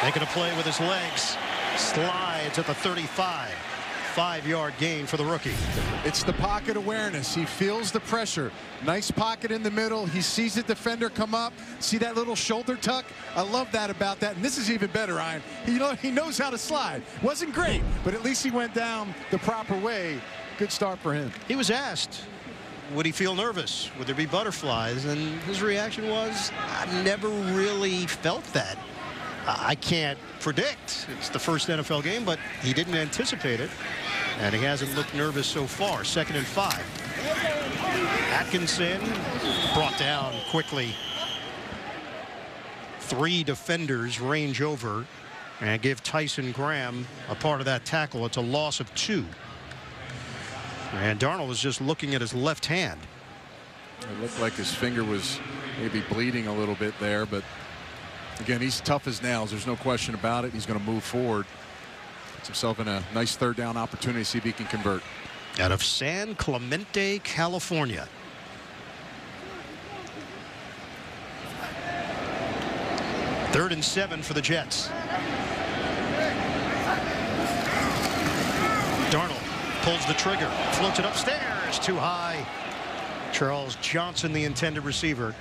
making a play with his legs, slides at the 35. 5-yard gain for the rookie. It's the pocket awareness. He feels the pressure. Nice pocket in the middle. He sees the defender come up. See that little shoulder tuck? I love that about that. And this is even better, Ryan. He knows how to slide. Wasn't great, but at least he went down the proper way. Good start for him. He was asked would he feel nervous? Would there be butterflies? And his reaction was, I never really felt that. I can't predict. It's the first NFL game, but he didn't anticipate it. And he hasn't looked nervous so far. 2nd and 5. Atkinson brought down quickly. 3 defenders range over and give Tyson Graham a part of that tackle. It's a loss of 2. And Darnold was just looking at his left hand. It looked like his finger was maybe bleeding a little bit there, but again, he's tough as nails. There's no question about it. He's going to move forward. Puts himself in a nice 3rd down opportunity to see if he can convert. Out of San Clemente, California. Third and 7 for the Jets. Darnold pulls the trigger, floats it upstairs, too high. Charles Johnson, the intended receiver,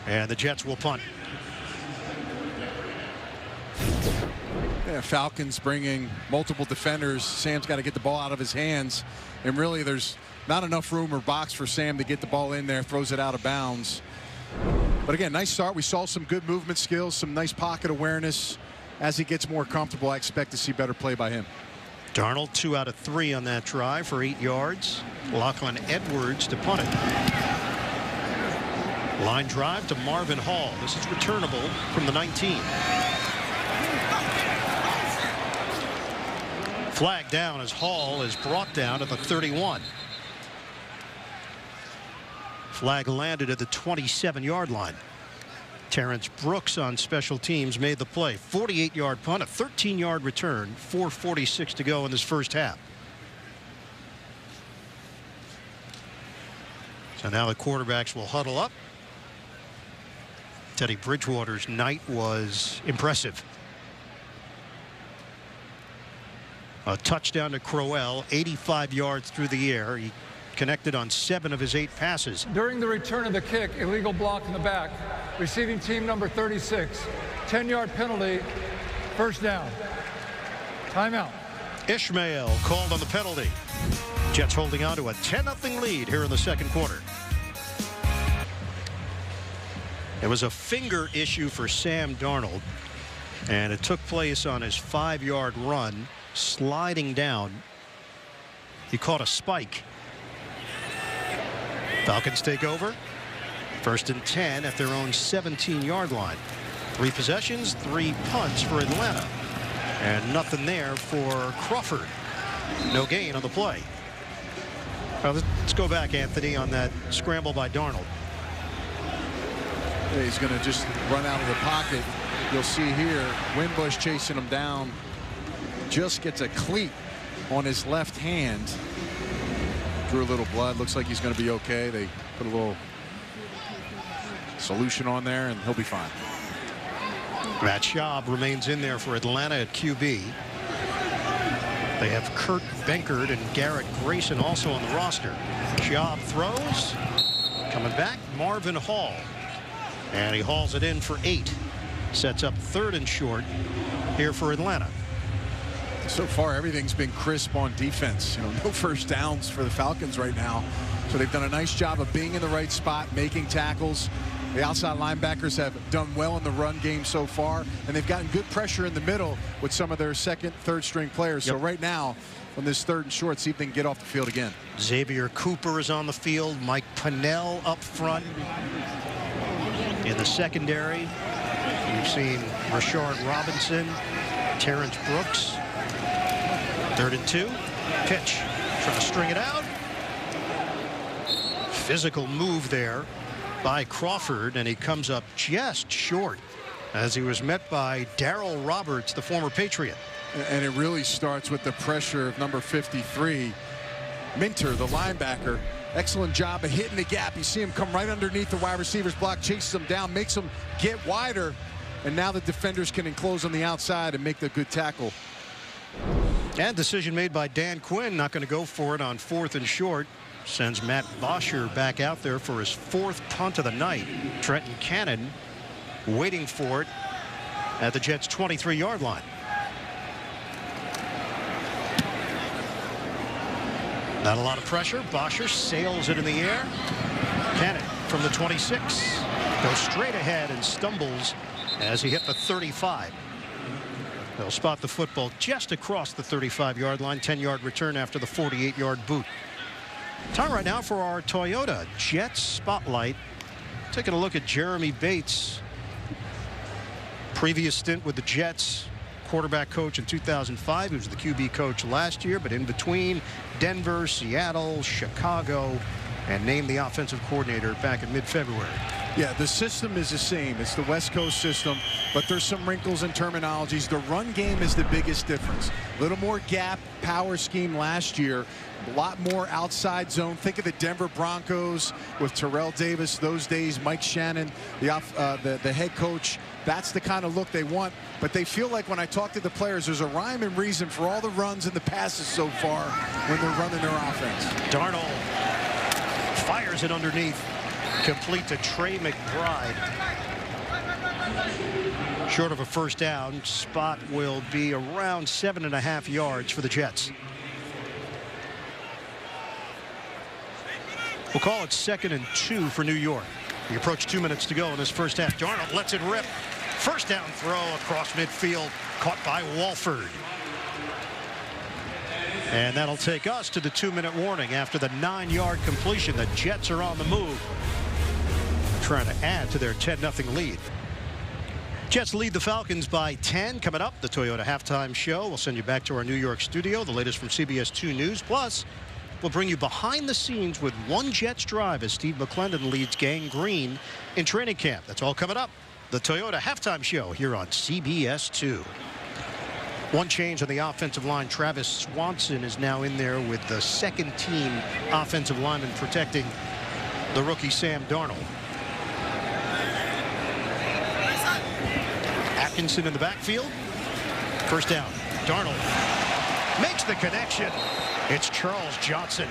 and the Jets will punt. Yeah, Falcons bringing multiple defenders. Sam's got to get the ball out of his hands, and really there's not enough room or box for Sam to get the ball in there. Throws it out of bounds. But again, nice start. We saw some good movement skills, some nice pocket awareness. As he gets more comfortable, I expect to see better play by him. Darnold 2 out of 3 on that drive for 8 yards. Lachlan Edwards to punt it. Line drive to Marvin Hall. This is returnable from the 19. Flag down as Hall is brought down at the 31. Flag landed at the 27-yard line. Terrence Brooks on special teams made the play. 48-yard punt, a 13-yard return, 4:46 to go in this first half. So now the quarterbacks will huddle up. Teddy Bridgewater's night was impressive. A touchdown to Crowell, 85 yards through the air. He connected on 7 of his 8 passes. During the return of the kick, illegal block in the back. Receiving team number 36. 10-yard penalty. First down. Timeout. Ishmael called on the penalty. Jets holding on to a 10-0 lead here in the second quarter. It was a finger issue for Sam Darnold, and it took place on his 5-yard run, sliding down. He caught a spike. Falcons take over. 1st and 10 at their own 17-yard line. 3 possessions, 3 punts for Atlanta. And nothing there for Crawford. No gain on the play. Well, let's go back, Anthony, on that scramble by Darnold. Yeah, he's going to just run out of the pocket. You'll see here, Wimbush chasing him down. Just gets a cleat on his left hand. Drew a little blood. Looks like he's going to be okay. They put a little solution on there, and he'll be fine. Matt Schaub remains in there for Atlanta at QB. They have Kurt Benkert and Garrett Grayson also on the roster. Schaub throws. Coming back, Marvin Hall. And he hauls it in for 8. Sets up 3rd and short here for Atlanta. So far, everything's been crisp on defense. No first downs for the Falcons right now. So they've done a nice job of being in the right spot, making tackles. The outside linebackers have done well in the run game so far, and they've gotten good pressure in the middle with some of their 2nd, 3rd string players. Yep. So right now, on this 3rd and short, see if they can get off the field again. Xavier Cooper is on the field. Mike Pennell up front. In the secondary, you've seen Rashard Robinson, Terrence Brooks. 3rd and 2. Pitch. Trying to string it out. Physical move there by Crawford, and he comes up just short as he was met by Darryl Roberts, the former Patriot. And it really starts with the pressure of number 53, Minter, the linebacker. Excellent job of hitting the gap. You see him come right underneath the wide receiver's block, chases him down, makes him get wider, and now the defenders can enclose on the outside and make the good tackle. And decision made by Dan Quinn, not going to go for it on 4th and short. Sends Matt Bosher back out there for his 4th punt of the night. Trenton Cannon waiting for it at the Jets' 23-yard line. Not a lot of pressure. Bosher sails it in the air. Cannon from the 26 goes straight ahead and stumbles as he hit the 35. They'll spot the football just across the 35-yard line. 10-yard return after the 48-yard boot. Time right now for our Toyota Jets Spotlight. Taking a look at Jeremy Bates. Previous stint with the Jets. Quarterback coach in 2005. He was the QB coach last year, but in between Denver, Seattle, Chicago, and named the offensive coordinator back in mid-February. Yeah, the system is the same. It's the West Coast system, but there's some wrinkles and terminologies. The run game is the biggest difference. A little more gap power scheme last year. A lot more outside zone. Think of the Denver Broncos with Terrell Davis those days, Mike Shannon, the head coach. That's the kind of look they want. But they feel like when I talk to the players, there's a rhyme and reason for all the runs and the passes so far when they're running their offense. Darnold fires it underneath. Complete to Trey McBride. Short of a first down. Spot will be around 7.5 yards for the Jets. We'll call it 2nd and 2 for New York. We approach 2 minutes to go in this first half. Darnold lets it rip. First down throw across midfield, caught by Walford. And that'll take us to the 2-minute warning after the 9-yard completion. The Jets are on the move, trying to add to their 10-0 lead. Jets lead the Falcons by 10. Coming up, the Toyota halftime show. We'll send you back to our New York studio. The latest from CBS 2 News. Plus, we'll bring you behind the scenes with one Jets drive as Steve McClendon leads Gang Green in training camp. That's all coming up. The Toyota halftime show here on CBS 2. One change on the offensive line. Travis Swanson is now in there with the second-team offensive lineman protecting the rookie Sam Darnold. Atkinson in the backfield. First down. Darnold makes the connection. It's Charles Johnson.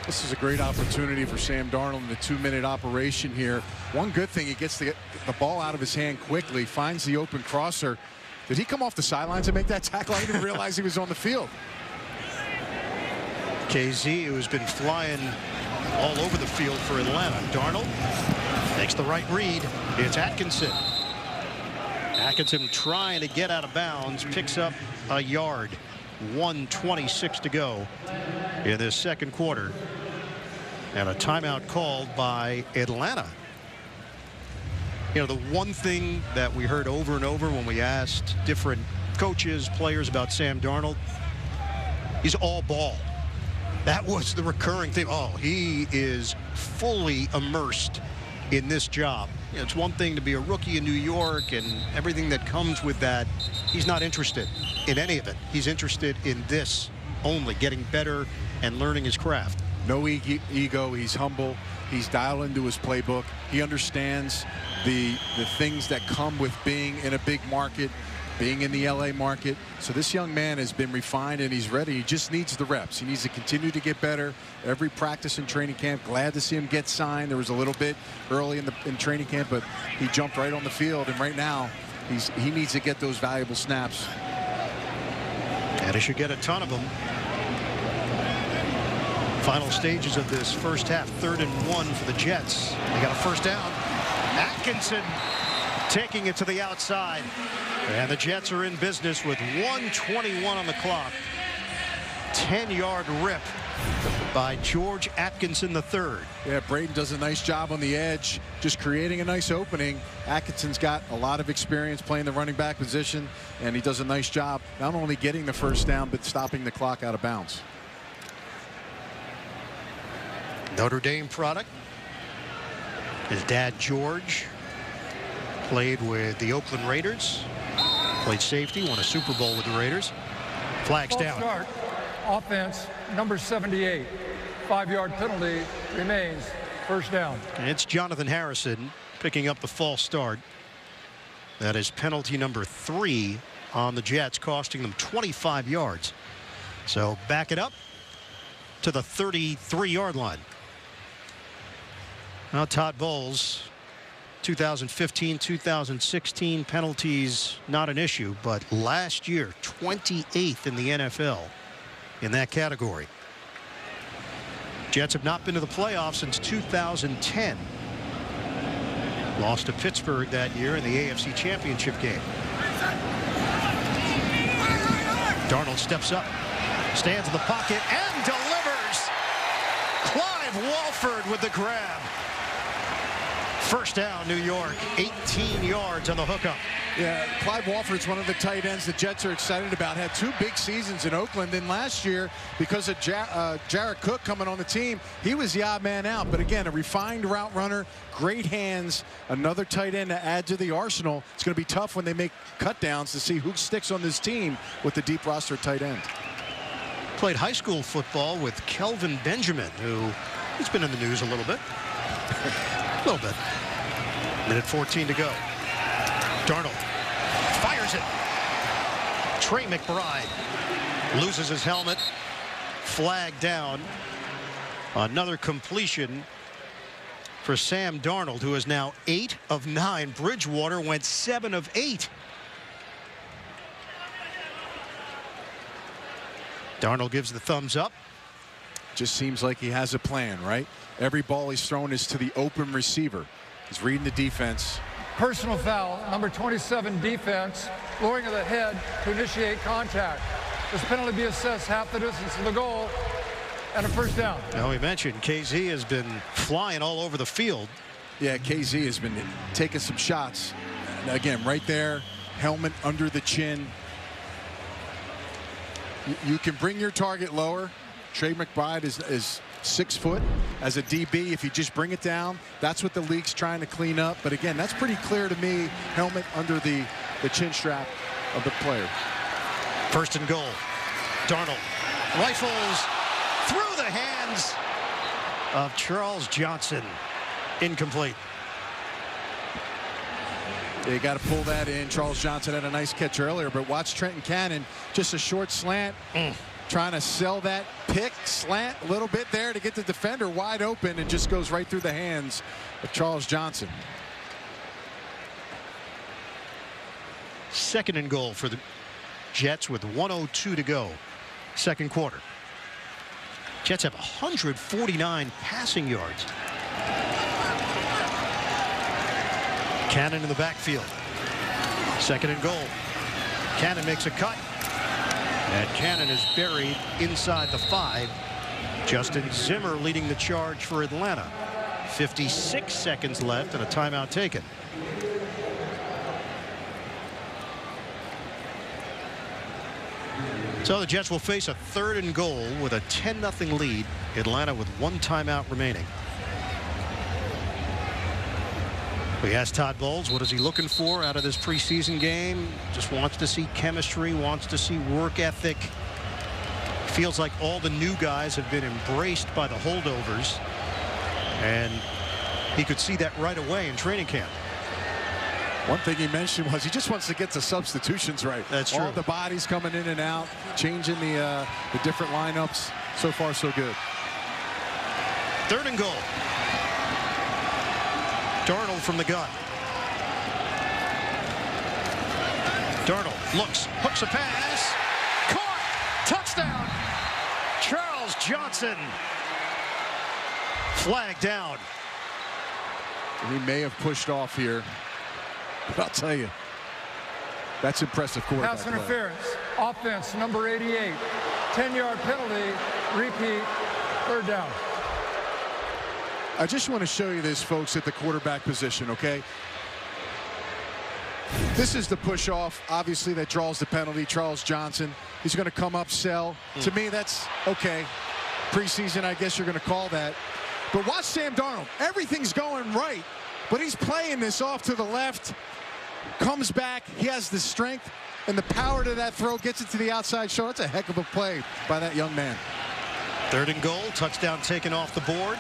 This is a great opportunity for Sam Darnold in the 2-minute operation here. One good thing, he gets the ball out of his hand quickly, finds the open crosser. Did he come off the sidelines and make that tackle? I didn't realize he was on the field. KZ, who's been flying all over the field for Atlanta. Darnold makes the right read. It's Atkinson. Atkinson trying to get out of bounds, picks up a yard. 1:26 to go in this second quarter. And a timeout called by Atlanta. You know, the one thing that we heard over and over when we asked different coaches, players about Sam Darnold, he's all ball. That was the recurring thing. Oh, he is fully immersed in this job. You know, it's one thing to be a rookie in New York and everything that comes with that. He's not interested in any of it. He's interested in this only, getting better and learning his craft. No ego. He's humble. He's dialed into his playbook. He understands the things that come with being in a big market, being in the LA market. So this young man has been refined and he's ready. He just needs the reps. He needs to continue to get better. Every practice and training camp. Glad to see him get signed. There was a little bit early in training camp, but he jumped right on the field. And right now, he needs to get those valuable snaps. And he should get a ton of them. Final stages of this first half. 3rd and 1 for the Jets. They got a first down. Atkinson taking it to the outside. And the Jets are in business with 1:21 on the clock. 10-yard rip by George Atkinson III. Yeah, Braden does a nice job on the edge, just creating a nice opening. Atkinson's got a lot of experience playing the running back position, and he does a nice job not only getting the first down, but stopping the clock out of bounds. Notre Dame product. His dad, George, played with the Oakland Raiders. Played safety, won a Super Bowl with the Raiders. Flags down. Start. Offense, number 78. 5-yard penalty remains. First down. And it's Jonathan Harrison picking up the false start. That is penalty number 3 on the Jets, costing them 25 yards. So back it up to the 33-yard line. Now Todd Bowles, 2015, 2016 penalties not an issue, but last year 28th in the NFL in that category. Jets have not been to the playoffs since 2010. Lost to Pittsburgh that year in the AFC Championship game. Darnold steps up, stands in the pocket, and delivers. Clive Walford with the grab. First down, New York, 18 yards on the hookup. Yeah, Clive Walford's one of the tight ends the Jets are excited about. Had 2 big seasons in Oakland. Then last year, because of Jared Cook coming on the team, he was the odd man out. But again, a refined route runner, great hands, another tight end to add to the arsenal. It's going to be tough when they make cut downs to see who sticks on this team with the deep roster tight end. Played high school football with Kelvin Benjamin, who has been in the news a little bit. A little bit. Minute 14 to go. Darnold fires it. Trey McBride loses his helmet. Flag down. Another completion for Sam Darnold, who is now 8 of 9. Bridgewater went 7 of 8. Darnold gives the thumbs up. Just seems like he has a plan, right? Every ball he's thrown is to the open receiver. He's reading the defense. Personal foul, number 27 defense, lowering of the head to initiate contact. This penalty be assessed half the distance to the goal and a first down. Now we mentioned KZ has been flying all over the field. Yeah, KZ has been taking some shots. And again, right there, helmet under the chin. You can bring your target lower. Trey McBride is 6 foot as a DB. If you just bring it down, that's what the league's trying to clean up. But again, that's pretty clear to me. Helmet under the chin strap of the player. First and goal. Darnold rifles through the hands of Charles Johnson. Incomplete. You got to pull that in. Charles Johnson had a nice catch earlier, but watch Trenton Cannon, just a short slant. Trying to sell that pick slant a little bit there to get the defender wide open, and just goes right through the hands of Charles Johnson. Second and goal for the Jets with 1:02 to go. Second quarter. Jets have 149 passing yards. Cannon in the backfield. Second and goal. Cannon makes a cut. And Cannon is buried inside the 5. Justin Zimmer leading the charge for Atlanta. 56 seconds left and a timeout taken. So the Jets will face a third and goal with a 10-0 lead. Atlanta with 1 timeout remaining. We asked Todd Bowles, what is he looking for out of this preseason game? Just wants to see chemistry, wants to see work ethic. Feels like all the new guys have been embraced by the holdovers. And he could see that right away in training camp. One thing he mentioned was he just wants to get the substitutions right. That's true. All the bodies coming in and out, changing the different lineups. So far, so good. Third and goal. Darnold from the gun. Darnold looks, hooks a pass. Caught. Touchdown. Charles Johnson. Flag down. He may have pushed off here. But I'll tell you, that's impressive quarterback Pass play. interference. Offense, number 88. 10-yard penalty. Repeat. Third down. I just want to show you this, folks, at the quarterback position, okay? This is the push off, obviously, that draws the penalty. Charles Johnson. He's going to come up, sell. To me, that's okay. Preseason, I guess you're going to call that. But watch Sam Darnold. Everything's going right, but he's playing this off to the left. Comes back. He has the strength and the power to that throw. Gets it to the outside shoulder. That's a heck of a play by that young man. Third and goal. Touchdown taken off the board.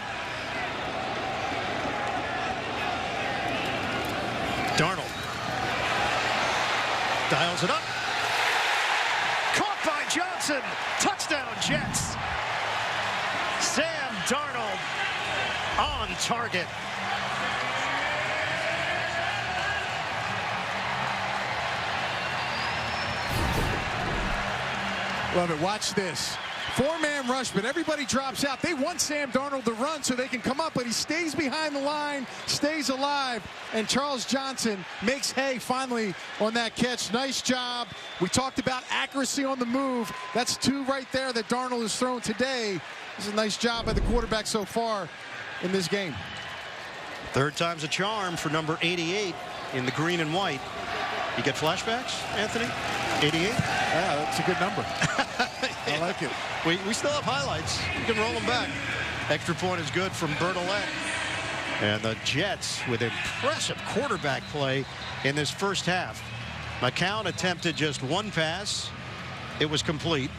Darnold dials it up. Caught by Johnson. Touchdown Jets. Sam Darnold on target. Love it. Watch this. Four-man rush, but everybody drops out. They want Sam Darnold to run so they can come up, but he stays behind the line, stays alive, and Charles Johnson makes hay finally on that catch. Nice job. We talked about accuracy on the move. That's 2 right there that Darnold has thrown today. This is a nice job by the quarterback so far in this game. Third time's a charm for number 88 in the green and white. You get flashbacks, Anthony? 88? Yeah, that's a good number. I like it. We still have highlights. You can roll them back. Extra point is good from Bertolet. And the Jets with impressive quarterback play in this first half. McCown attempted just 1 pass. It was complete.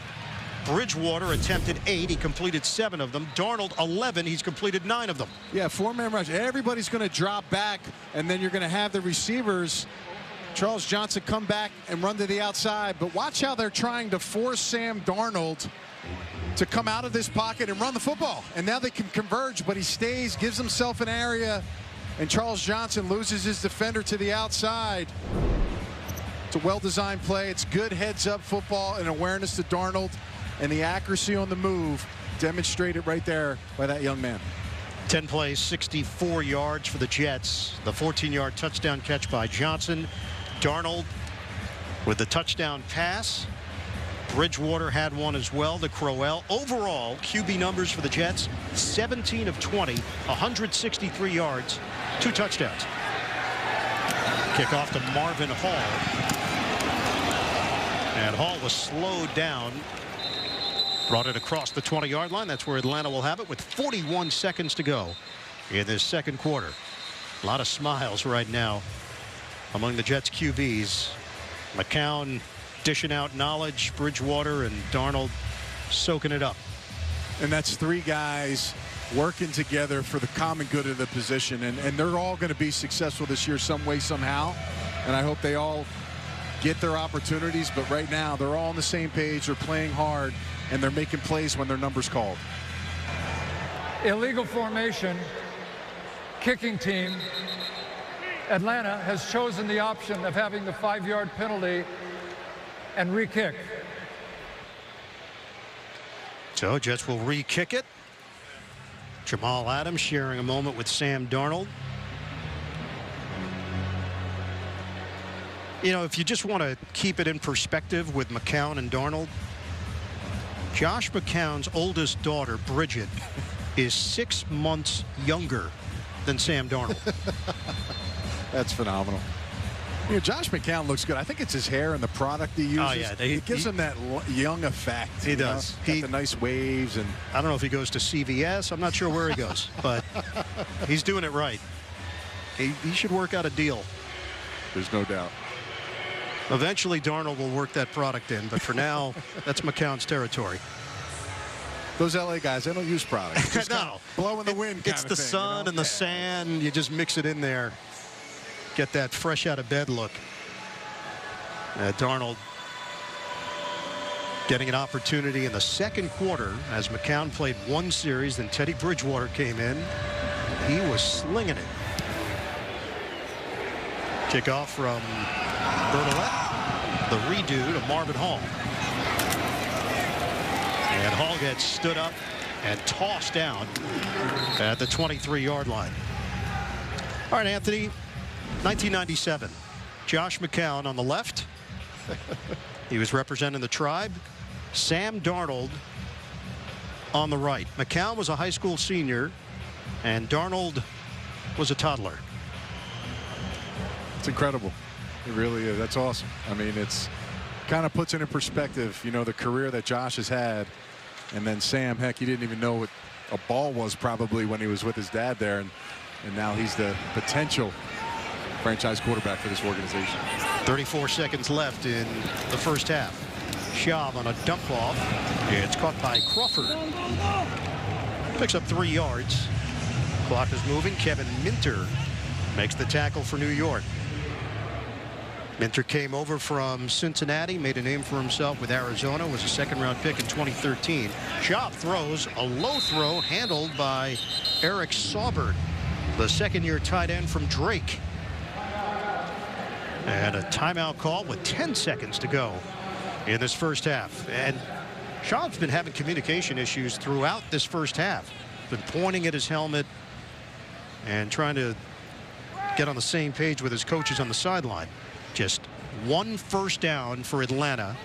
Bridgewater attempted 8. He completed 7 of them. Darnold 11. He's completed 9 of them. Yeah, 4-man rush. Everybody's going to drop back, and then you're going to have the receivers, Charles Johnson, come back and run to the outside. But watch how they're trying to force Sam Darnold to come out of this pocket and run the football. And now they can converge, but he stays, gives himself an area, and Charles Johnson loses his defender to the outside. It's a well-designed play. It's good heads-up football and awareness to Darnold, and the accuracy on the move demonstrated right there by that young man. 10 plays, 64 yards for the Jets. The 14-yard touchdown catch by Johnson. Darnold with the touchdown pass. Bridgewater had one as well to Crowell. Overall, QB numbers for the Jets, 17 of 20, 163 yards, 2 touchdowns. Kickoff to Marvin Hall. And Hall was slowed down. Brought it across the 20-yard line. That's where Atlanta will have it with 41 seconds to go in this second quarter. A lot of smiles right now among the Jets QBs. McCown dishing out knowledge, Bridgewater and Darnold soaking it up. And that's 3 guys working together for the common good of the position. And they're all going to be successful this year some way, somehow. And I hope they all get their opportunities. But right now, they're all on the same page. They're playing hard, and they're making plays when their number's called. Illegal formation, kicking team. Atlanta has chosen the option of having the 5-yard penalty and re-kick. So Jets will re-kick it. Jamal Adams sharing a moment with Sam Darnold. You know, if you just want to keep it in perspective with McCown and Darnold, Josh McCown's oldest daughter, Bridget, is 6 months younger than Sam Darnold. That's phenomenal. You know, Josh McCown looks good. I think it's his hair and the product he uses. Oh, yeah. It gives him that young effect. He does. Got the nice waves. And I don't know if he goes to CVS. I'm not sure where he goes, but he's doing it right. He should work out a deal. There's no doubt. Eventually, Darnold will work that product in, but for now, that's McCown's territory. Those LA guys, they don't use product. Just no. Blow in the wind. It's the sun and the sand. You just mix it in there. Get that fresh out of bed look. Darnold getting an opportunity in the second quarter as McCown played 1 series. Then Teddy Bridgewater came in. He was slinging it. Kickoff from Bertolet. The redo to Marvin Hall. And Hall gets stood up and tossed down at the 23-yard line. All right, Anthony, 1997. Josh McCown on the left. He was representing the tribe. Sam Darnold on the right. McCown was a high school senior, and Darnold was a toddler. It's incredible. It really is. That's awesome. I mean, it's kind of puts it in perspective, you know, the career that Josh has had. And then Sam, heck, he didn't even know what a ball was probably when he was with his dad there. And now he's the potential franchise quarterback for this organization. 34 seconds left in the first half. Schaub on a dump off. It's caught by Crawford. Picks up 3 yards. Clock is moving. Kevin Minter makes the tackle for New York. Minter came over from Cincinnati, made a name for himself with Arizona, was a second-round pick in 2013. Schaub throws a low throw handled by Eric Saubert, the second-year tight end from Drake. And a timeout call with 10 seconds to go in this first half. And Schaub's been having communication issues throughout this first half. Been pointing at his helmet and trying to get on the same page with his coaches on the sideline. Just one first down for Atlanta,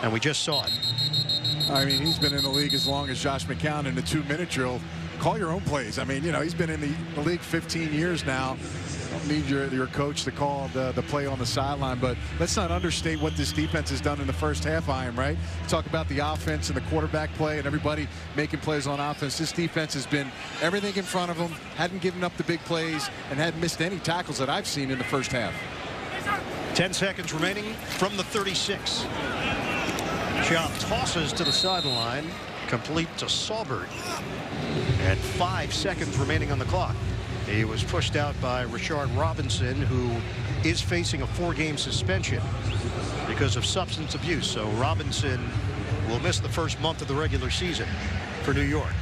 and we just saw it. I mean, he's been in the league as long as Josh McCown in the 2-minute drill. Call your own plays. I mean, you know, he's been in the league 15 years now. Don't need your coach to call the play on the sideline, but let's not understate what this defense has done in the first half, right? Talk about the offense and the quarterback play and everybody making plays on offense. This defense has been everything in front of them, hadn't given up the big plays, and hadn't missed any tackles that I've seen in the first half. 10 seconds remaining from the 36. Schaub tosses to the sideline, complete to Saubert. And 5 seconds remaining on the clock. He was pushed out by Rashard Robinson, who is facing a 4-game suspension because of substance abuse. So Robinson will miss the first month of the regular season for New York.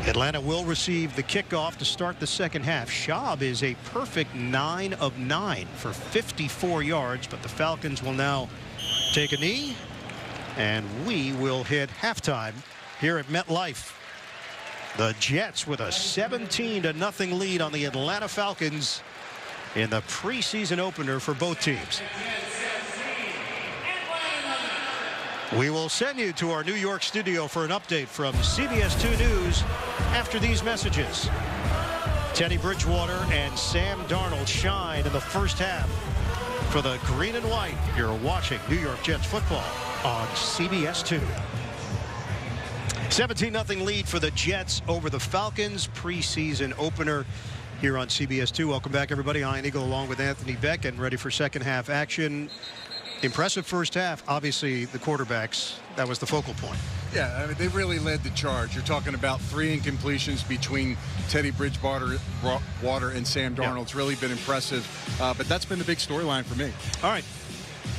Atlanta will receive the kickoff to start the second half. Schaub is a perfect 9 of 9 for 54 yards, but the Falcons will now take a knee, and we will hit halftime here at MetLife. The Jets with a 17-0 lead on the Atlanta Falcons in the preseason opener for both teams. We will send you to our New York studio for an update from CBS 2 News after these messages. Teddy Bridgewater and Sam Darnold shine in the first half for the green and white. You're watching New York Jets football on CBS 2. 17-0 lead for the Jets over the Falcons, preseason opener here on CBS 2. Welcome back, everybody. Ian Eagle along with Anthony Beck, and ready for second half action. Impressive first half. Obviously, the quarterbacks, that was the focal point. Yeah, I mean, they really led the charge. You're talking about 3 incompletions between Teddy Bridgewater and Sam Darnold. It's really been impressive, but that's been the big storyline for me. All right,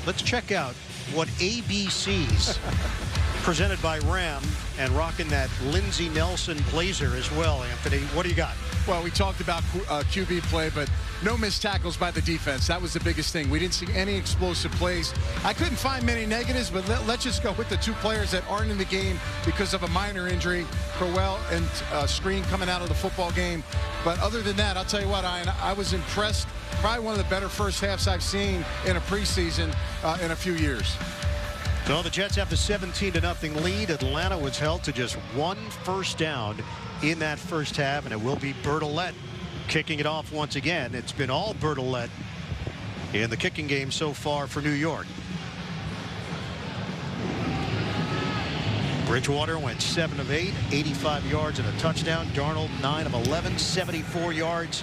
let's check out what ABCs presented by Ram, and rocking that Lindsey Nelson blazer as well. Anthony, what do you got? Well, we talked about QB play, but no missed tackles by the defense. That was the biggest thing. We didn't see any explosive plays. I couldn't find many negatives, but let's just go with the 2 players that aren't in the game because of a minor injury, Crowell and Screen coming out of the football game. But other than that, I'll tell you what, I was impressed. Probably one of the better first halves I've seen in a preseason in a few years. So the Jets have the 17-0 lead. Atlanta was held to just 1 first down in that first half, and it will be Bertolet kicking it off once again. It's been all Bertolet in the kicking game so far for New York. Bridgewater went 7 of 8, 85 yards and a touchdown. Darnold 9 of 11, 74 yards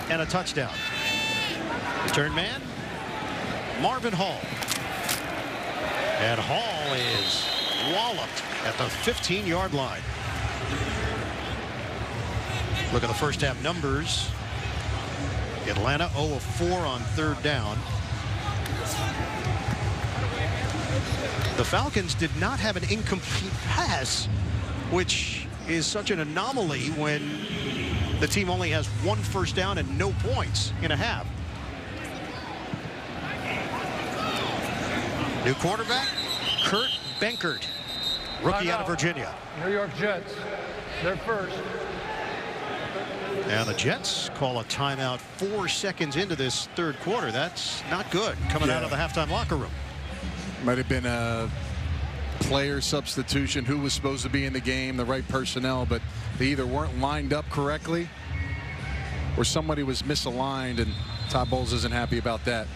and a touchdown. Return man, Marvin Hall. And Hall is walloped at the 15-yard line. Look at the first half numbers. Atlanta 0 of 4 on third down. The Falcons did not have an incomplete pass, which is such an anomaly when the team only has 1 first down and no points in a half. New quarterback, Kurt Benkert, rookie out of Virginia. New York Jets, they're first. And the Jets call a timeout 4 seconds into this third quarter. That's not good coming out of the halftime locker room. Might have been a player substitution. Who was supposed to be in the game, the right personnel, but they either weren't lined up correctly or somebody was misaligned, and Todd Bowles isn't happy about that.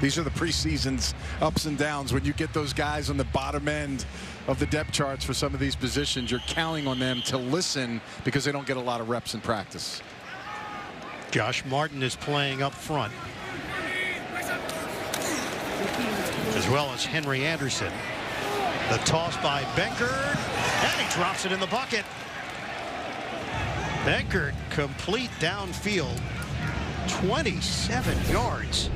These are the preseason's ups and downs. When you get those guys on the bottom end of the depth charts for some of these positions, you're counting on them to listen because they don't get a lot of reps in practice. Josh Martin is playing up front, as well as Henry Anderson. The toss by Benkert, and he drops it in the bucket. Benkert complete downfield, 27 yards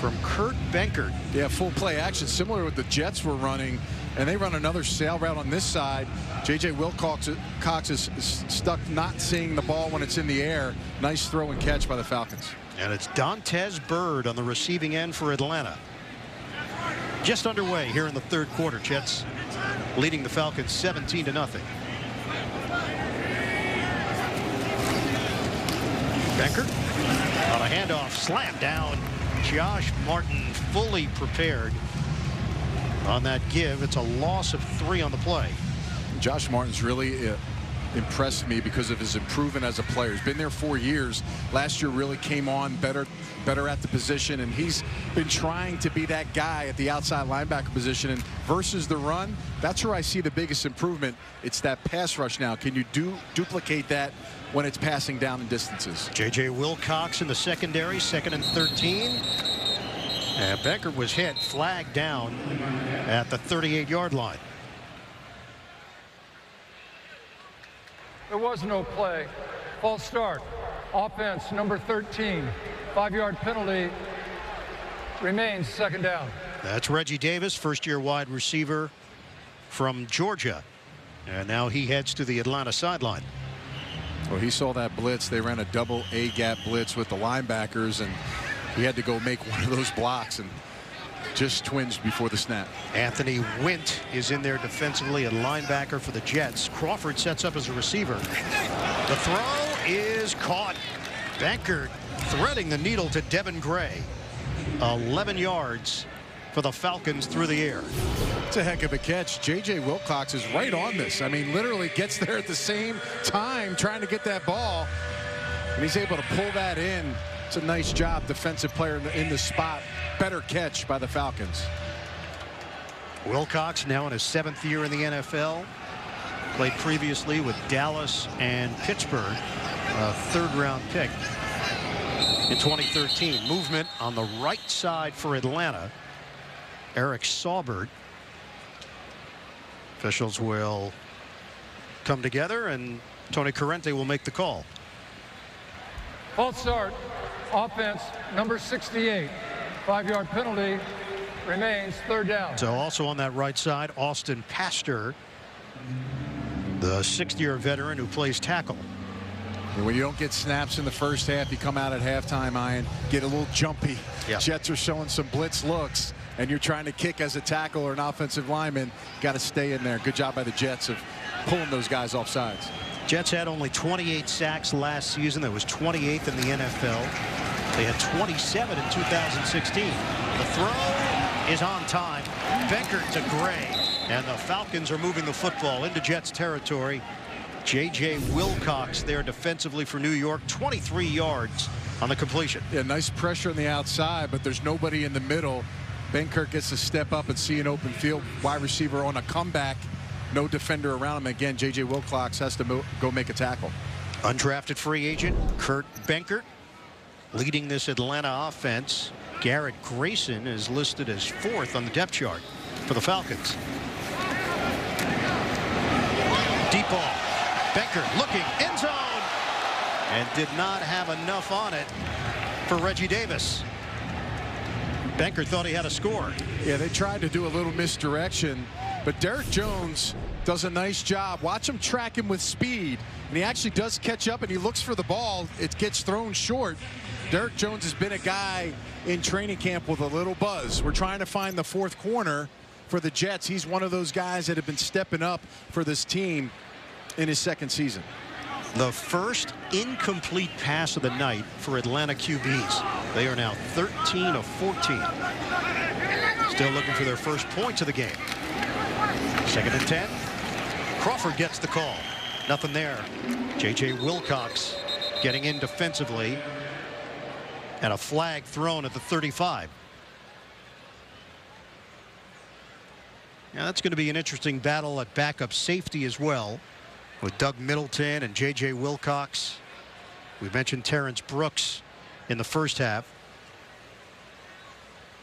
from Kurt Benkert. Yeah, full play action, similar to what the Jets were running, and they run another sail route on this side. J.J. Wilcox is stuck not seeing the ball when it's in the air. Nice throw and catch by the Falcons. And it's Dontez Bird on the receiving end for Atlanta. just underway here in the third quarter. Jets leading the Falcons 17-0. Benkert on a handoff, slam down. Josh Martin fully prepared on that give. It's a loss of 3 on the play. Josh Martin's really impressed me because of his improvement as a player. He's been there 4 years. Last year really came on better at the position, and he's been trying to be that guy at the outside linebacker position. And versus the run, that's where I see the biggest improvement. It's that pass rush now. Can you duplicate that when it's passing down in distances? J.J. Wilcox in the secondary, 2nd and 13. And Benkert was hit, flagged down at the 38-yard line. There was no play. False start. Offense number 13. 5-yard penalty. Remains 2nd down. That's Reggie Davis, first-year wide receiver from Georgia. And now he heads to the Atlanta sideline. Well, he saw that blitz. They ran a double A-gap blitz with the linebackers, and he had to go make one of those blocks and just twinged before the snap. Anthony Wint is in there defensively at linebacker for the Jets. Crawford sets up as a receiver. The throw is caught. Benkert threading the needle to Devin Gray. 11 yards for the Falcons through the air. It's a heck of a catch. J.J. Wilcox is right on this. I mean, literally gets there at the same time trying to get that ball, and he's able to pull that in. It's a nice job, defensive player in the spot. Better catch by the Falcons. Wilcox now in his 7th year in the NFL. Played previously with Dallas and Pittsburgh. A 3rd-round pick in 2013. Movement on the right side for Atlanta. Eric Saubert. Officials will come together, and Tony Corrente will make the call. False start. Offense number 68. 5-yard penalty. Remains 3rd down. So also on that right side, Austin Pastor, the 6th-year veteran who plays tackle. And when you don't get snaps in the first half, you come out at halftime, Ian, get a little jumpy. Yeah. Jets are showing some blitz looks, and you're trying to kick as a tackle or an offensive lineman. Got to stay in there. Good job by the Jets of pulling those guys off sides. Jets had only 28 sacks last season. That was 28th in the NFL. They had 27 in 2016. The throw is on time. Benkert to Gray. And the Falcons are moving the football into Jets territory. J.J. Wilcox there defensively for New York. 23 yards on the completion. Yeah, nice pressure on the outside, but there's nobody in the middle. Benkert gets to step up and see an open field. Wide receiver on a comeback. No defender around him. Again, J.J. Wilcox has to go make a tackle. Undrafted free agent Kurt Benkert leading this Atlanta offense. Garrett Grayson is listed as 4th on the depth chart for the Falcons. Deep ball. Benkert looking, end zone, and did not have enough on it for Reggie Davis. Benkert thought he had a score. Yeah, they tried to do a little misdirection, but Derek Jones does a nice job. Watch him track him with speed, and he actually does catch up, and he looks for the ball. It gets thrown short. Derek Jones has been a guy in training camp with a little buzz. We're trying to find the 4th corner for the Jets. He's one of those guys that have been stepping up for this team in his 2nd season. The first incomplete pass of the night for Atlanta QBs. They are now 13 of 14. Still looking for their first points of the game. 2nd and 10. Crawford gets the call. Nothing there. J.J. Wilcox getting in defensively. And a flag thrown at the 35. Now that's going to be an interesting battle at backup safety as well, with Doug Middleton and J.J. Wilcox. We mentioned Terrence Brooks in the first half.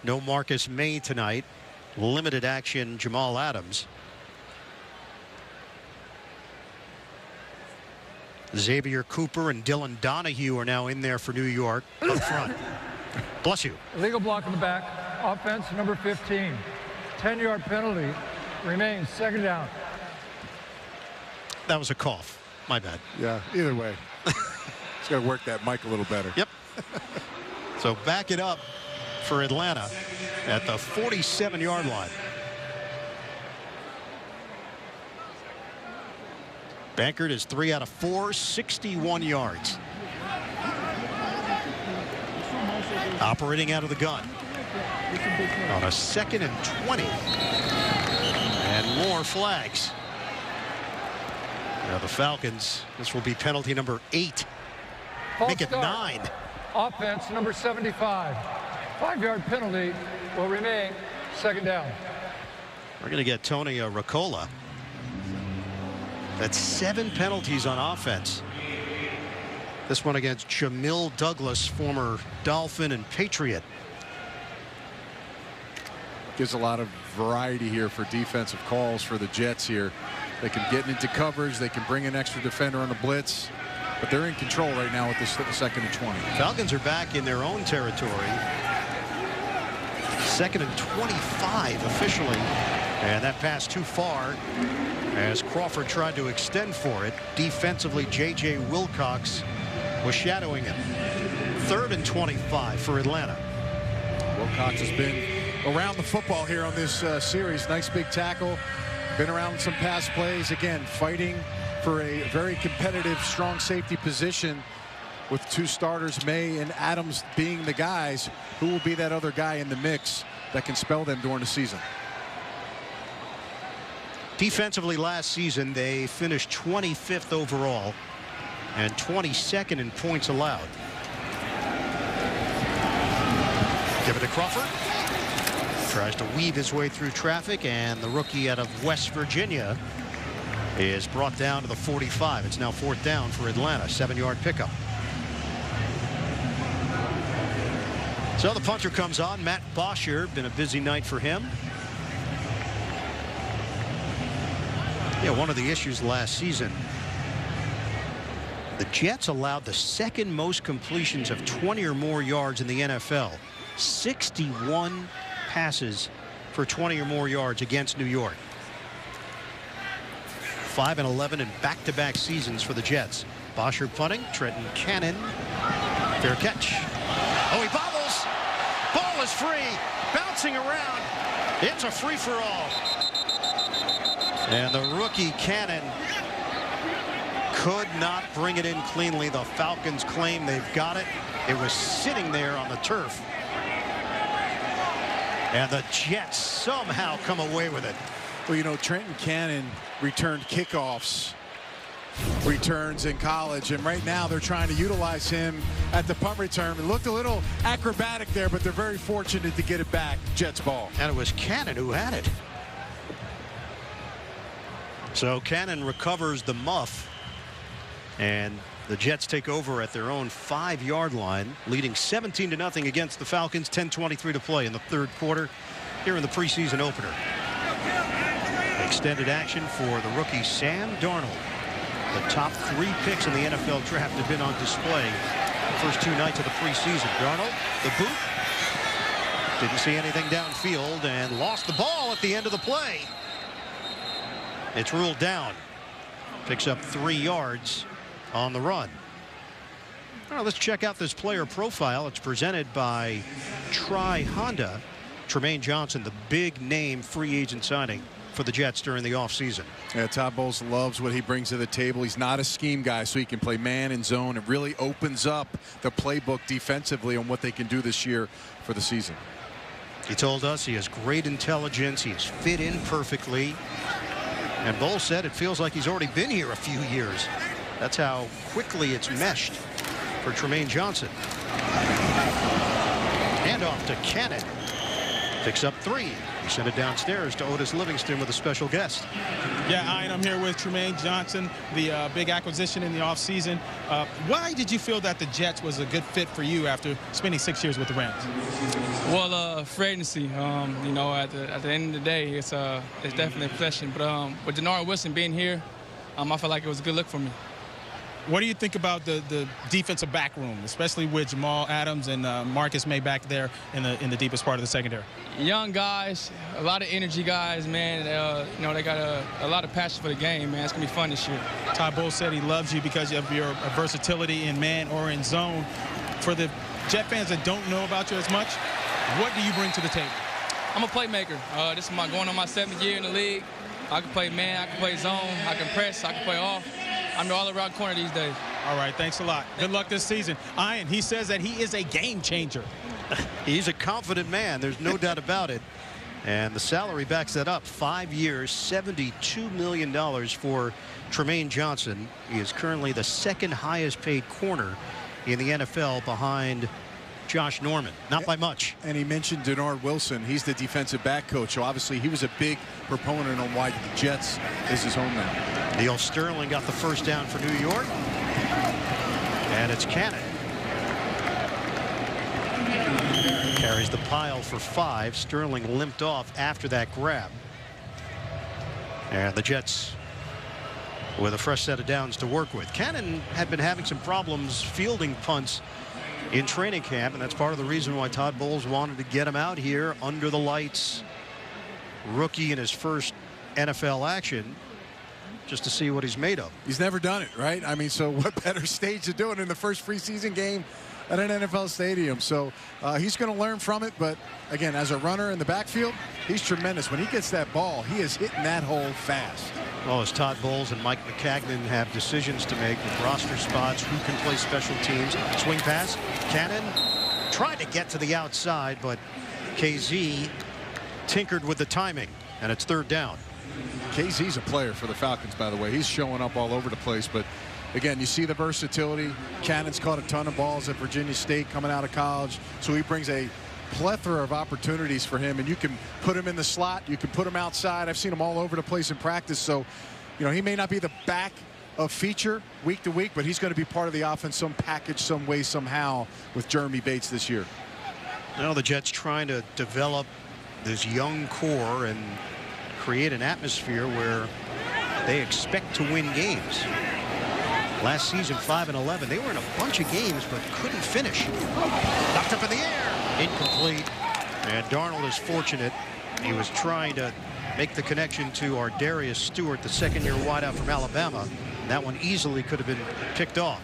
No Marcus May tonight. Limited action Jamal Adams. Xavier Cooper and Dylan Donahue are now in there for New York up front. Bless you. Illegal block in the back. Offense number 15. 10-yard penalty. Remains 2nd down. That was a cough. My bad. Yeah, either way. Just got to work that mic a little better. Yep. So back it up for Atlanta at the 47-yard line. Bankert is 3 out of 4, 61 yards. Operating out of the gun on a 2nd and 20. And more flags. Now the Falcons, this will be penalty number 8. Make it 9. Offense number 75. 5-yard penalty will remain, 2nd down. We're going to get Tony Ricola. That's 7 penalties on offense. This one against Jamil Douglas, former Dolphin and Patriot. Gives a lot of variety here for defensive calls for the Jets here. They can get into coverage. They can bring an extra defender on the blitz. But they're in control right now with this 2nd and 20. Falcons are back in their own territory. 2nd and 25 officially. And that pass too far as Crawford tried to extend for it. Defensively, J.J. Wilcox was shadowing him. 3rd and 25 for Atlanta. Wilcox has been around the football here on this series. Nice big tackle. Been around some pass plays. Again, fighting for a very competitive, strong safety position with 2 starters, May and Adams, being the guys. Who will be that other guy in the mix that can spell them during the season? Defensively last season, they finished 25th overall and 22nd in points allowed. Give it to Crawford. Tries to weave his way through traffic, and the rookie out of West Virginia is brought down to the 45. It's now 4th down for Atlanta. 7-yard pickup. So the punter comes on. Matt Bosher. Been a busy night for him. Yeah, one of the issues last season, the Jets allowed the 2nd most completions of 20 or more yards in the NFL. 61 passes for 20 or more yards against New York. 5 and 11 in back-to-back seasons for the Jets. Bosher punting. Trenton Cannon. Fair catch. Oh, he bobbles. Ball is free. Bouncing around. It's a free-for-all. And the rookie Cannon could not bring it in cleanly. The Falcons claim they've got it. It was sitting there on the turf. And the Jets somehow come away with it. Well, you know, Trenton Cannon returned kickoffs, returns in college, and right now they're trying to utilize him at the punt return. It looked a little acrobatic there, but they're very fortunate to get it back. Jets ball. And it was Cannon who had it. So Cannon recovers the muff, and the Jets take over at their own 5-yard line, leading 17-0 against the Falcons. 10:23 to play in the 3rd quarter here in the preseason opener. Extended action for the rookie Sam Darnold. The top 3 picks in the NFL draft have been on display the first 2 nights of the preseason. Darnold, the boot. Didn't see anything downfield and lost the ball at the end of the play. It's ruled down. Picks up 3 yards on the run. All right, let's check out this player profile. It's presented by Tri Honda. Tremaine Johnson, the big name free agent signing for the Jets during the offseason. Yeah, Todd Bowles loves what he brings to the table. He's not a scheme guy, so he can play man and zone. It really opens up the playbook defensively on what they can do this year for the season. He told us he has great intelligence. He's fit in perfectly. And Bowles said it feels like he's already been here a few years. That's how quickly it's meshed for Tremaine Johnson. Handoff to Cannon. Picks up 3. We send it downstairs to Otis Livingston with a special guest. Yeah, Ian, I'm here with Tremaine Johnson, the big acquisition in the offseason. Why did you feel that the Jets was a good fit for you after spending 6 years with the Rams? Well, free agency. You know, at the end of the day, it's definitely a possession. But with Denard Wilson being here, I felt like it was a good look for me. What do you think about the defensive back room, especially with Jamal Adams and Marcus May back there in the deepest part of the secondary? Young guys, a lot of energy guys, man. You know, they got a lot of passion for the game, man. It's going to be fun this year. Todd Bowles said he loves you because of your versatility in man or in zone. For the Jet fans that don't know about you as much, What do you bring to the table? I'm a playmaker. This is going on my 7th year in the league. I can play man, I can play zone, I can press, I can play off. I'm the all-around corner these days. All right, thanks a lot. Good luck this season. Ian, he says that he is a game changer. He's a confident man. There's no doubt about it. And the salary backs that up. 5 years, $72 million for Tremaine Johnson. He is currently the 2nd highest paid corner in the NFL behind Josh Norman. Not by much. And he mentioned Darnold Wilson. He's the defensive back coach. So obviously he was a big proponent on why the Jets is his home now. Neil Sterling got the first down for New York. And it's Cannon. Carries the pile for 5. Sterling limped off after that grab. And the Jets with a fresh set of downs to work with. Cannon had been having some problems fielding punts in training camp, and that's part of the reason why Todd Bowles wanted to get him out here under the lights. Rookie in his first NFL action, just to see what he's made of. He's never done it, right? I mean, so what better stage to do it in the first preseason game at an NFL stadium? So he's going to learn from it. But again, as a runner in the backfield, he's tremendous. When he gets that ball, he is hitting that hole fast. Well, as Todd Bowles and Mike McCagnon have decisions to make with roster spots, who can play special teams. Swing pass. Cannon tried to get to the outside, but KZ tinkered with the timing, and it's 3rd down. KZ's a player for the Falcons, by the way. He's showing up all over the place. But again, you see the versatility. Cannon's caught a ton of balls at Virginia State coming out of college. So he brings a plethora of opportunities for him, and you can put him in the slot, you can put him outside. I've seen him all over the place in practice. So, you know, he may not be the back of feature week to week, but he's going to be part of the offense, some package, some way, somehow with Jeremy Bates this year. Now the Jets trying to develop this young core and create an atmosphere where they expect to win games. Last season, 5-11. They were in a bunch of games but couldn't finish. Knocked up in the air. Incomplete. And Darnold is fortunate. He was trying to make the connection to Ardarius Stewart, the 2nd-year wideout from Alabama. That one easily could have been picked off.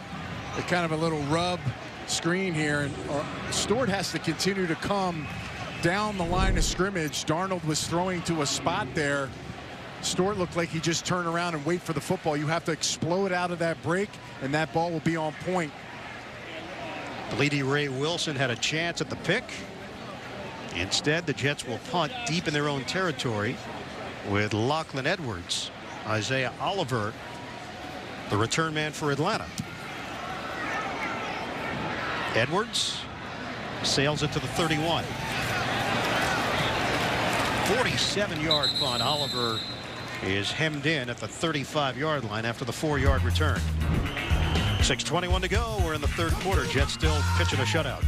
A kind of a little rub screen here, and Stewart has to continue to come down the line of scrimmage. Darnold was throwing to a spot there. Stewart looked like he just turned around and wait for the football. You have to explode out of that break, and that ball will be on point. Bleedy Ray Wilson had a chance at the pick. Instead, the Jets will punt deep in their own territory with Lachlan Edwards. Isaiah Oliver, the return man for Atlanta. Edwards sails it to the 31. 47-yard punt. Oliver is hemmed in at the 35-yard line after the 4-yard return. 6:21 to go. We're in the 3rd quarter. Jets still pitching a shutout.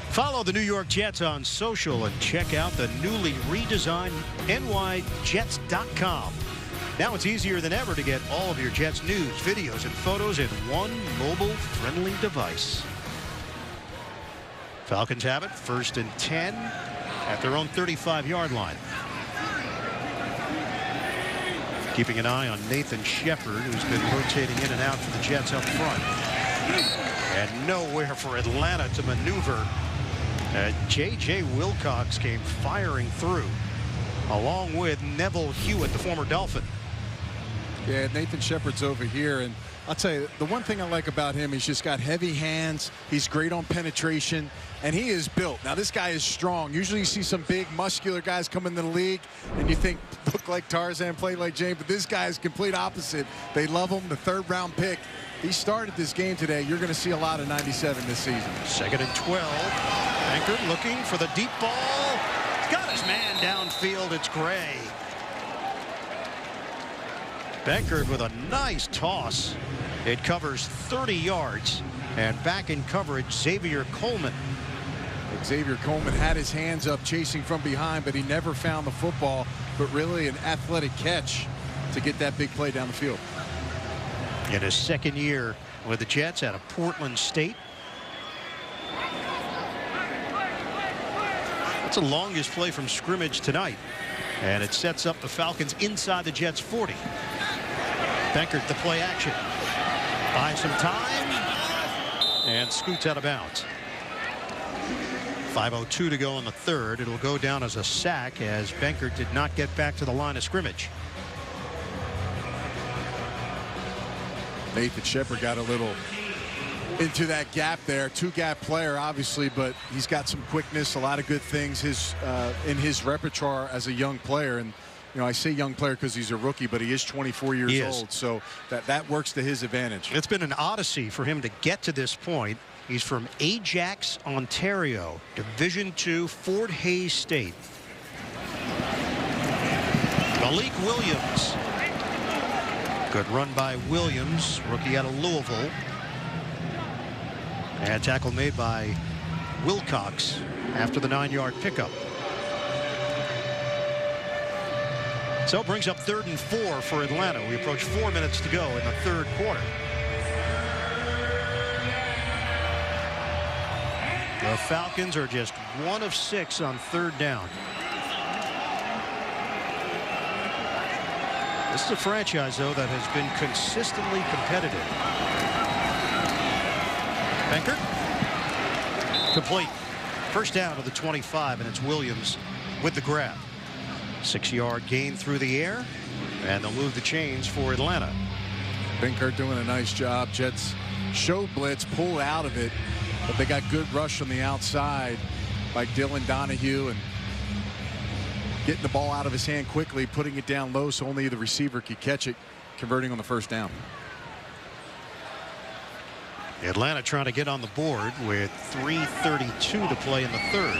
Follow the New York Jets on social and check out the newly redesigned NYJets.com. Now it's easier than ever to get all of your Jets news, videos, and photos in one mobile-friendly device. Falcons have it, 1st and 10 at their own 35-yard line. Keeping an eye on Nathan Shepard, who's been rotating in and out for the Jets up front. And nowhere for Atlanta to maneuver. J.J. Wilcox came firing through, along with Neville Hewitt, the former Dolphin. Yeah, Nathan Shepard's over here, and I'll tell you, the one thing I like about him, he's just got heavy hands. He's great on penetration, and he is built. Now, this guy is strong. Usually you see some big, muscular guys come into the league, and you think, look like Tarzan, play like Jane, but this guy is complete opposite. They love him, the 3rd-round pick. He started this game today. You're going to see a lot of 97 this season. 2nd and 12. Bankert looking for the deep ball. He's got his man downfield. It's Gray. Bankert with a nice toss. It covers 30 yards. And back in coverage, Xavier Coleman. Xavier Coleman had his hands up chasing from behind, but he never found the football. But really an athletic catch to get that big play down the field. In his 2nd year with the Jets out of Portland State. That's the longest play from scrimmage tonight. And it sets up the Falcons inside the Jets' 40. Bankert the play action. Buys some time. And scoots out of bounds. 5:02 to go in the third. It'll go down as a sack as Benkert did not get back to the line of scrimmage. Nathan Shepard got a little into that gap there. Two-gap player, obviously, but he's got some quickness, a lot of good things in his repertoire as a young player. And I say young player because he's a rookie, but he is 24 years old, so that works to his advantage. It's been an odyssey for him to get to this point. He's from Ajax, Ontario, Division II, Fort Hays State. Malik Williams. Good run by Williams, rookie out of Louisville. And tackle made by Wilcox after the 9-yard pickup. So it brings up 3rd and 4 for Atlanta. We approach 4 minutes to go in the third quarter. The Falcons are just 1 of 6 on 3rd down. This is a franchise, though, that has been consistently competitive. Benkert. Complete. First down to the 25, and it's Williams with the grab. 6-yard gain through the air, and they'll move the chains for Atlanta. Benkert doing a nice job. Jets showed blitz, pulled out of it, but they got good rush on the outside by Dylan Donahue and getting the ball out of his hand quickly, putting it down low so only the receiver could catch it, converting on the first down. Atlanta trying to get on the board with 3:32 to play in the third.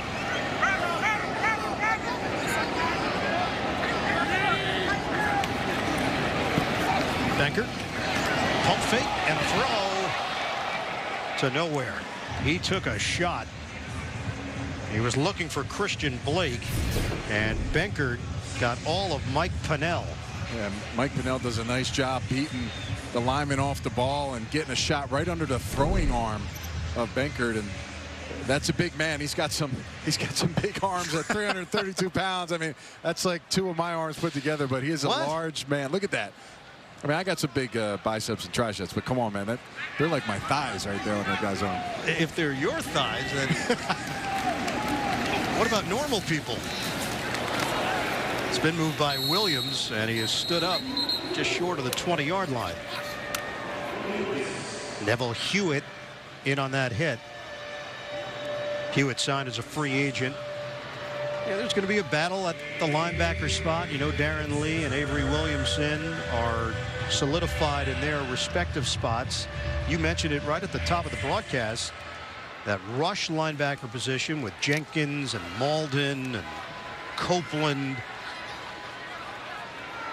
Benkert, pump fake and throw to nowhere. He took a shot. He was looking for Christian Blake, and Benkert got all of Mike Pennell. Yeah, Mike Pennell does a nice job beating the lineman off the ball and getting a shot right under the throwing arm of Benkert, and that's a big man. He's got some big arms at 332 pounds. I mean, that's like 2 of my arms put together, but he is a large man. Look at that. I mean, I got some big biceps and triceps, but come on, man, they're like my thighs right there on that guy's arm. If they're your thighs, then what about normal people? It's been moved by Williams, and he has stood up just short of the 20-yard line. Neville Hewitt in on that hit. Hewitt signed as a free agent. Yeah, there's going to be a battle at the linebacker spot. Darren Lee and Avery Williamson are solidified in their respective spots. You mentioned it right at the top of the broadcast, that rush linebacker position with Jenkins and Malden and Copeland.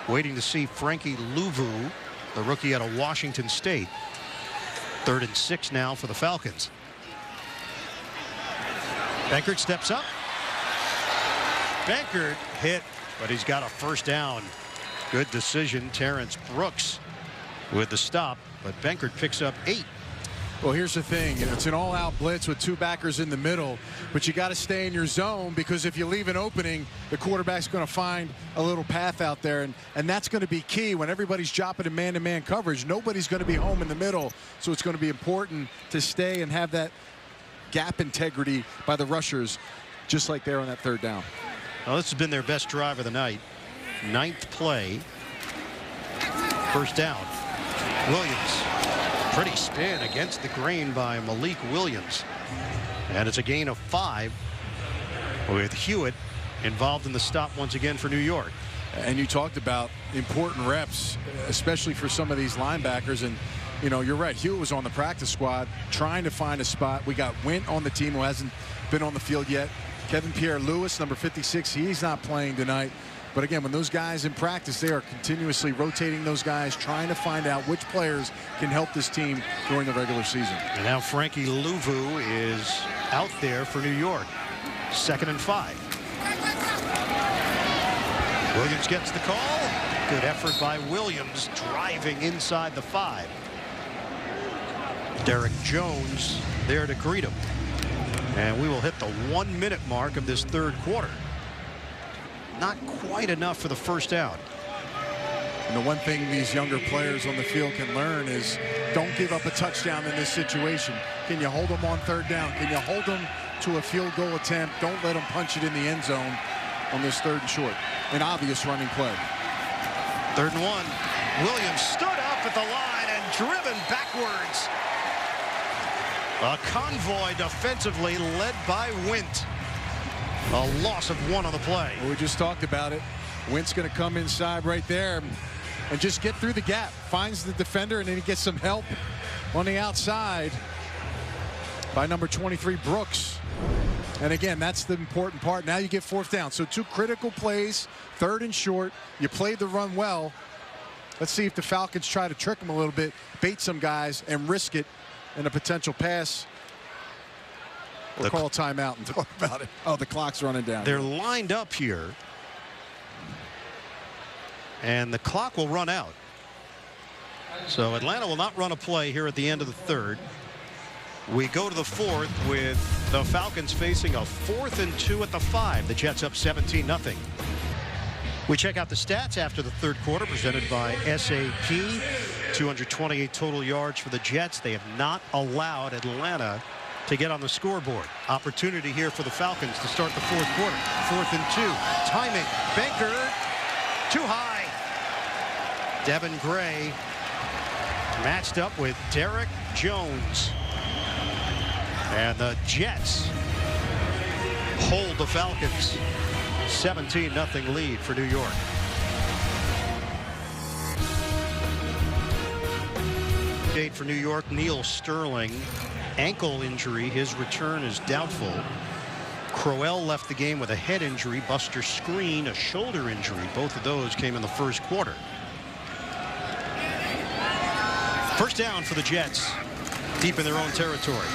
Waiting to see Frankie Louvu, the rookie out of Washington State. 3rd and 6 now for the Falcons. Benkert steps up. Benkert hit, but he's got a first down. Good decision. Terrence Brooks with the stop, but Benkert picks up 8. Well, here's the thing. It's an all-out blitz with 2 backers in the middle, but you got to stay in your zone, because if you leave an opening, the quarterback's going to find a little path out there, and that's going to be key when everybody's dropping in man-to-man coverage. Nobody's going to be home in the middle, so it's going to be important to stay and have that gap integrity by the rushers, just like there on that 3rd down. Well, this has been their best drive of the night. 9th play. First down. Williams. Pretty spin against the grain by Malik Williams. And it's a gain of 5 with Hewitt involved in the stop once again for New York. And you talked about important reps, especially for some of these linebackers. And, you're right. Hewitt was on the practice squad trying to find a spot. We got Wint on the team, who hasn't been on the field yet. Kevin Pierre-Louis, number 56, he's not playing tonight. But again, when those guys in practice, they are continuously rotating those guys, trying to find out which players can help this team during the regular season. And now Frankie Louvu is out there for New York. 2nd and 5. Williams gets the call. Good effort by Williams, driving inside the 5. Derek Jones there to greet him. And we will hit the 1-minute mark of this third quarter. Not quite enough for the first down. And the one thing these younger players on the field can learn is don't give up a touchdown in this situation. Can you hold them on 3rd down? Can you hold them to a field goal attempt. Don't let them punch it in the end zone on this 3rd and short. An obvious running play. 3rd and 1. Williams stood up at the line and driven backwards. A convoy defensively led by Wint. A loss of 1 on the play. Well, we just talked about it. Wint's going to come inside right there and just get through the gap. Finds the defender, and then he gets some help on the outside by number 23, Brooks. And again, that's the important part. Now you get 4th down. So 2 critical plays, 3rd and short. You played the run well. Let's see if the Falcons try to trick them a little bit, bait some guys, and risk it in a potential pass. We'll call a timeout and talk about it. Oh, the clock's running down. They're lined up here. And the clock will run out. So Atlanta will not run a play here at the end of the 3rd. We go to the 4th with the Falcons facing a 4th and 2 at the 5. The Jets up 17-0. We check out the stats after the 3rd quarter, presented by SAP. 228 total yards for the Jets. They have not allowed Atlanta to get on the scoreboard. Opportunity here for the Falcons to start the 4th quarter. 4th and 2. Timing. Baker. Too high. Devin Gray matched up with Derek Jones. And the Jets hold the Falcons. 17-0 lead for New York. Date for New York, Neil Sterling. Ankle injury. His return is doubtful. Crowell left the game with a head injury. Buster Screen, a shoulder injury. Both of those came in the 1st quarter. 1st down for the Jets. Deep in their own territory.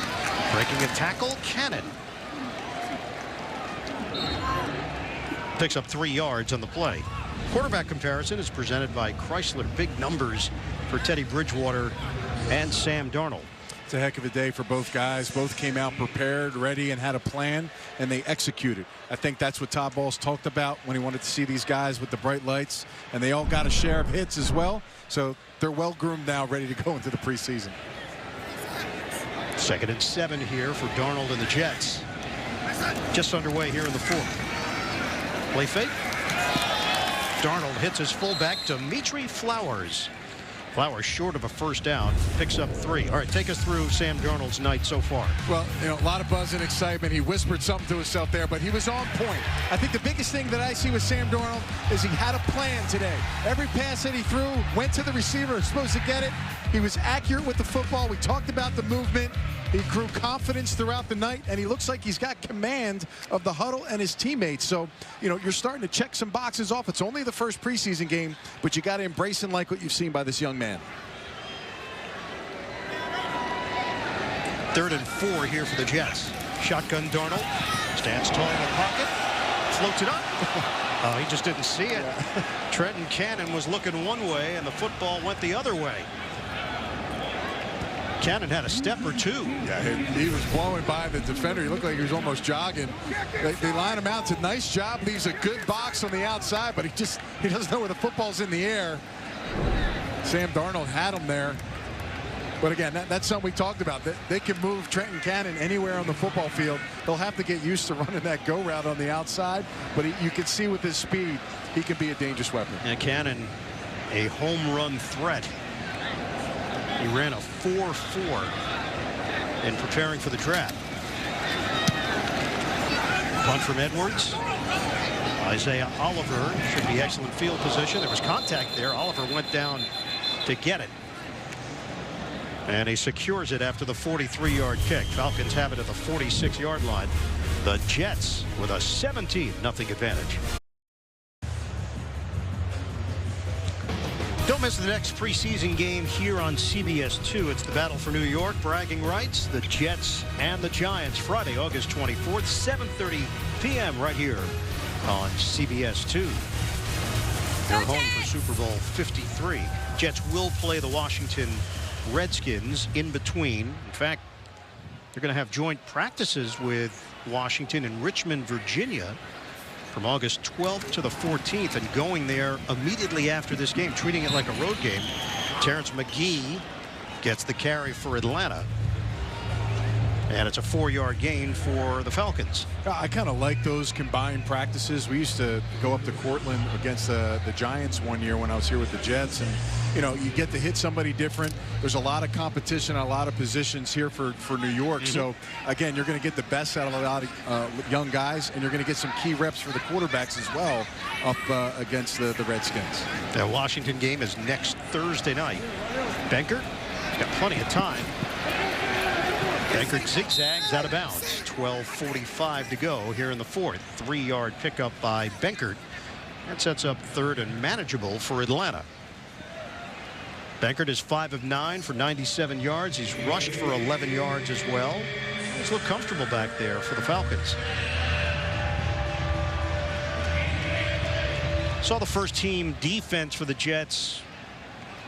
Breaking a tackle, Cannon. Picks up 3 yards on the play. Quarterback comparison is presented by Chrysler. Big numbers for Teddy Bridgewater and Sam Darnold. It's a heck of a day for both guys. Both came out prepared, ready, and had a plan, and they executed. I think that's what Todd Bowles talked about when he wanted to see these guys with the bright lights, and they all got a share of hits as well. So they're well groomed now, ready to go into the preseason. 2nd and 7 here for Darnold and the Jets. Just underway here in the 4th. Play fake. Darnold hits his fullback, Dimitri Flowers. Flowers short of a 1st down, picks up 3. All right, take us through Sam Darnold's night so far. Well, you know, a lot of buzz and excitement. He whispered something to himself there, but he was on point. I think the biggest thing that I see with Sam Darnold is he had a plan today. Every pass that he threw went to the receiver, was supposed to get it. He was accurate with the football. We talked about the movement. He grew confidence throughout the night, and he looks like he's got command of the huddle and his teammates. So, you know, you're starting to check some boxes off. It's only the 1st preseason game, but you got to embrace and like what you've seen by this young man. 3rd and 4 here for the Jets. Shotgun Darnold. Stands tall in the pocket. Floats it up. Oh, he just didn't see it. Trenton Cannon was looking one way, and the football went the other way. Cannon had a step or 2. Yeah, he was blowing by the defender. He looked like he was almost jogging. They line him out. It's a nice job. Leaves a good box on the outside, but he doesn't know where the football's in the air. Sam Darnold had him there. But again, that's something we talked about. They can move Trenton Cannon anywhere on the football field. They'll have to get used to running that go route on the outside. But you can see with his speed, he can be a dangerous weapon. And Cannon, a home run threat. He ran a 4.4 in preparing for the draft. Punt from Edwards. Isaiah Oliver should be excellent field position. There was contact there. Oliver went down to get it. And he secures it after the 43-yard kick. Falcons have it at the 46-yard line. The Jets with a 17-0 advantage. Don't miss the next preseason game here on CBS 2. It's the battle for New York, bragging rights, the Jets and the Giants, Friday, August 24th, 7:30 p.m. right here on CBS 2. They're home for Super Bowl 53. Jets will play the Washington Redskins in between. In fact, they're going to have joint practices with Washington in Richmond, Virginia, from August 12th to the 14th, and going there immediately after this game, treating it like a road game. Terrence McGee gets the carry for Atlanta. And it's a 4-yard gain for the Falcons. I kind of like those combined practices. We used to go up to Cortland against the Giants one year when I was here with the Jets, and you get to hit somebody different. There's a lot of competition, a lot of positions here for New York. So again, you're going to get the best out of a lot of young guys, and you're going to get some key reps for the quarterbacks as well up against the Redskins. The Washington game is next Thursday night. Benkert got plenty of time. Benkert zigzags out of bounds. 12:45 to go here in the fourth. 3-yard pickup by Benkert. That sets up third and manageable for Atlanta. Benkert is 5 of 9 for 97 yards. He's rushed for 11 yards as well. He's looked comfortable back there for the Falcons. Saw the first team defense for the Jets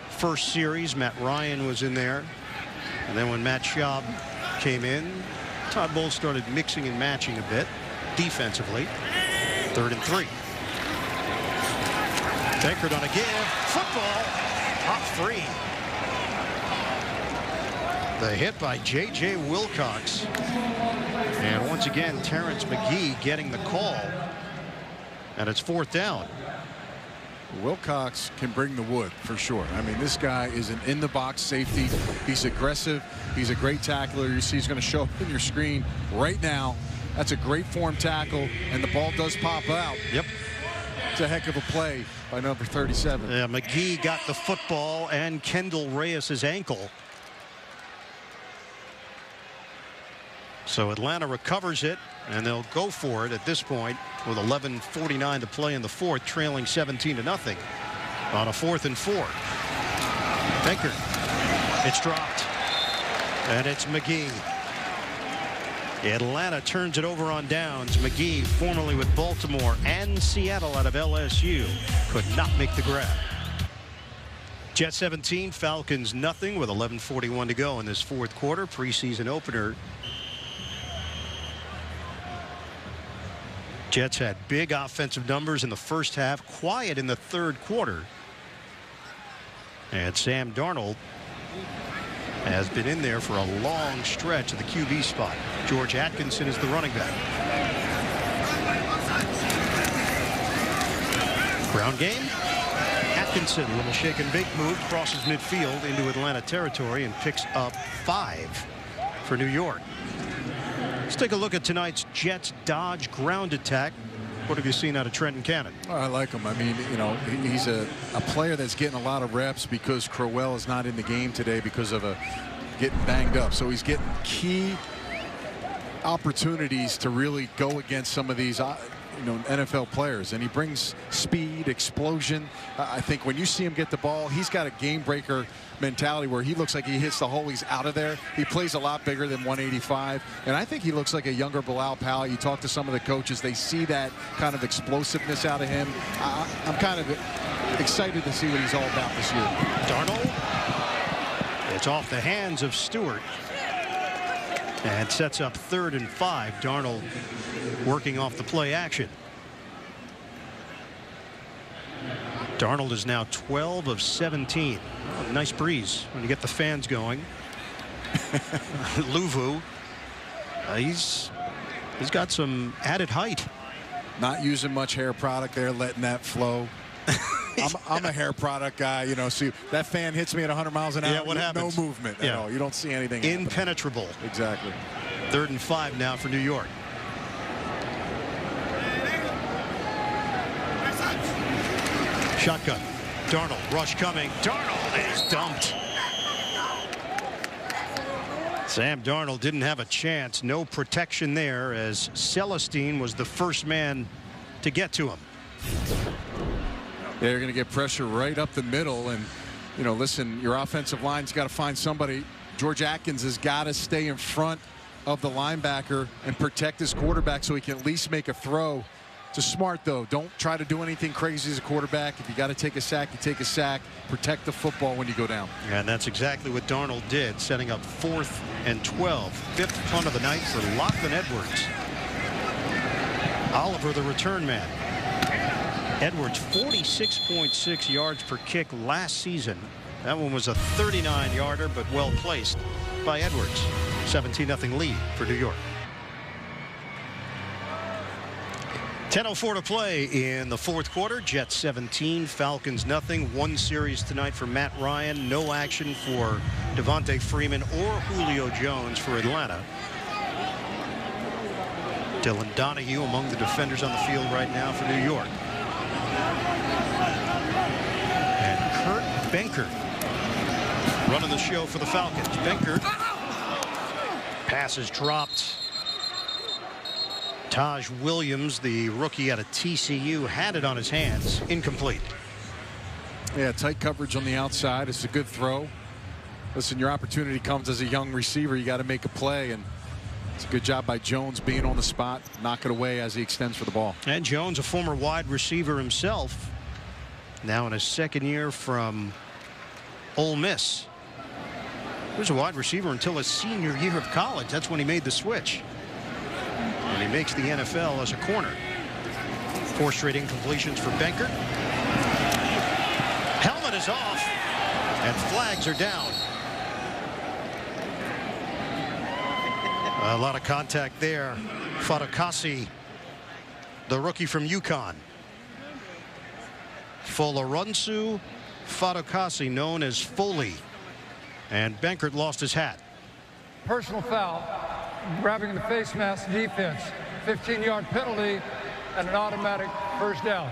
first series. Matt Ryan was in there. And then when Matt Schaub came in, Todd Bowles started mixing and matching a bit defensively. 3rd and 3. Benkert on a give. Football. Pop free. The hit by J.J. Wilcox. And once again, Terrence McGee getting the call. And it's 4th down. Wilcox can bring the wood for sure. I mean, this guy is an in-the-box safety. He's aggressive. He's a great tackler. You see he's going to show up in your screen right now. That's a great form tackle, and the ball does pop out. Yep. It's a heck of a play by number 37. Yeah, McGee got the football and Kendall Reyes' ankle. So Atlanta recovers it, and they'll go for it at this point with 11:49 to play in the fourth, trailing 17-0 on a 4th and 4. Benkert. It's dropped. And it's McGee. Atlanta turns it over on downs. McGee, formerly with Baltimore and Seattle out of LSU, could not make the grab. Jets 17, Falcons nothing with 11:41 to go in this fourth quarter. Preseason opener. Jets had big offensive numbers in the first half, quiet in the third quarter. And Sam Darnold has been in there for a long stretch at the QB spot. George Atkinson is the running back. Ground game. Atkinson, a little shake and bake move, crosses midfield into Atlanta territory and picks up 5 for New York. Let's take a look at tonight's Jets Dodge ground attack. What have you seen out of Trenton Cannon? Oh, I like him. I mean, he's a player that's getting a lot of reps because Crowell is not in the game today because of getting banged up. So he's getting key opportunities to really go against some of these NFL players, and he brings speed, explosion. I think when you see him get the ball, he's got a game breaker mentality where he looks like he hits the hole, he's out of there. He plays a lot bigger than 185, and I think he looks like a younger Bilal Powell. You talk to some of the coaches, they see that kind of explosiveness out of him. I'm kind of excited to see what he's all about this year. Darnold. It's off the hands of Stewart and sets up 3rd and 5. Darnold working off the play action. Darnold is now 12 of 17. Oh, nice breeze when you get the fans going. Luvu, he's got some added height. Not using much hair product there, letting that flow. I'm a hair product guy, see that fan hits me at 100 miles an hour. Yeah, what happens? No movement at all. You don't see anything. Impenetrable. Happening. Exactly. 3rd and 5 now for New York. Shotgun. Darnold. Rush coming. Darnold is dumped. Sam Darnold didn't have a chance. No protection there as Celestine was the first man to get to him. They're going to get pressure right up the middle. And, listen, your offensive line's got to find somebody. George Atkins has got to stay in front of the linebacker and protect his quarterback so he can at least make a throw. It's smart, though. Don't try to do anything crazy as a quarterback. If you got to take a sack, you take a sack. Protect the football when you go down. And that's exactly what Darnold did, setting up 4th and 12. 5th punt of the night for Lachlan Edwards. Oliver, the return man. Edwards, 46.6 yards per kick last season. That one was a 39-yarder, but well placed by Edwards. 17-0 lead for New York. 10:04 to play in the fourth quarter. Jets 17, Falcons nothing. One series tonight for Matt Ryan. No action for Devontae Freeman or Julio Jones for Atlanta. Dylan Donahue among the defenders on the field right now for New York. And Kurt Benkert running the show for the Falcons. Benkert. Pass is dropped. Taj Williams, the rookie out of TCU, had it on his hands. Incomplete. Yeah, tight coverage on the outside. It's a good throw. Listen, your opportunity comes as a young receiver. You got to make a play, and it's a good job by Jones being on the spot, knock it away as he extends for the ball. And Jones, a former wide receiver himself, now in his second year from Ole Miss. He was a wide receiver until his senior year of college. That's when he made the switch. And he makes the NFL as a corner. 4 straight incompletions for Benkert. Helmet is off, and flags are down. A lot of contact there. Fatukasi, the rookie from UConn. Folorunsu Fatukasi, known as Foley. And Benkert lost his hat. Personal foul, grabbing the face mask defense, 15-yard penalty, and an automatic first down.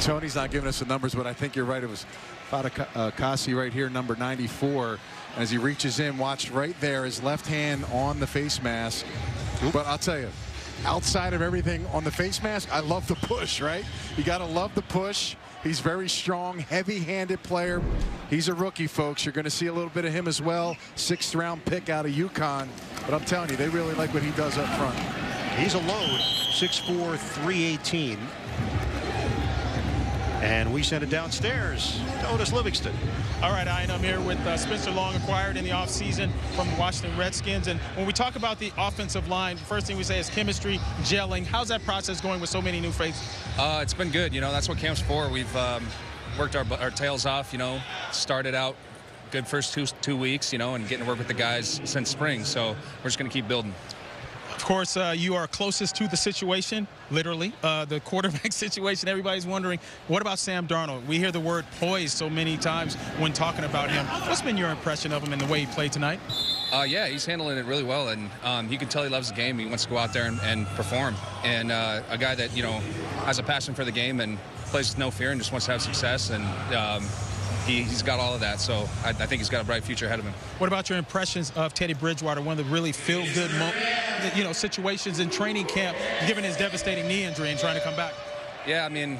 Tony's not giving us the numbers, but I think you're right. It was Fatukasi right here, number 94. As he reaches in, watch right there, his left hand on the face mask. But I'll tell you, outside of everything on the face mask, I love the push, right? You got to love the push. He's very strong, heavy-handed player. He's a rookie, folks. You're going to see a little bit of him as well. 6th-round pick out of UConn. But I'm telling you, they really like what he does up front. He's a load, 6'4", 318. And we send it downstairs to Otis Livingston. All right, Ian, I'm here with Spencer Long, acquired in the offseason from the Washington Redskins. And when we talk about the offensive line, the first thing we say is chemistry, gelling. How's that process going with so many new faces? It's been good. You know, that's what camp's for. We've worked our tails off, you know, started out good first two weeks, you know, and getting to work with the guys since spring. So we're just going to keep building. Of course, you are closest to the situation, literally, the quarterback situation. Everybody's wondering, what about Sam Darnold? We hear the word poised so many times when talking about him. What's been your impression of him and the way he played tonight? Yeah, he's handling it really well, and you can tell he loves the game. He wants to go out there and perform. And a guy that, you know, has a passion for the game and plays with no fear and just wants to have success. And he's got all of that, so I think he's got a bright future ahead of him. What about your impressions of Teddy Bridgewater, one of the really feel-good situations in training camp, given his devastating knee injury and trying to come back? Yeah, I mean,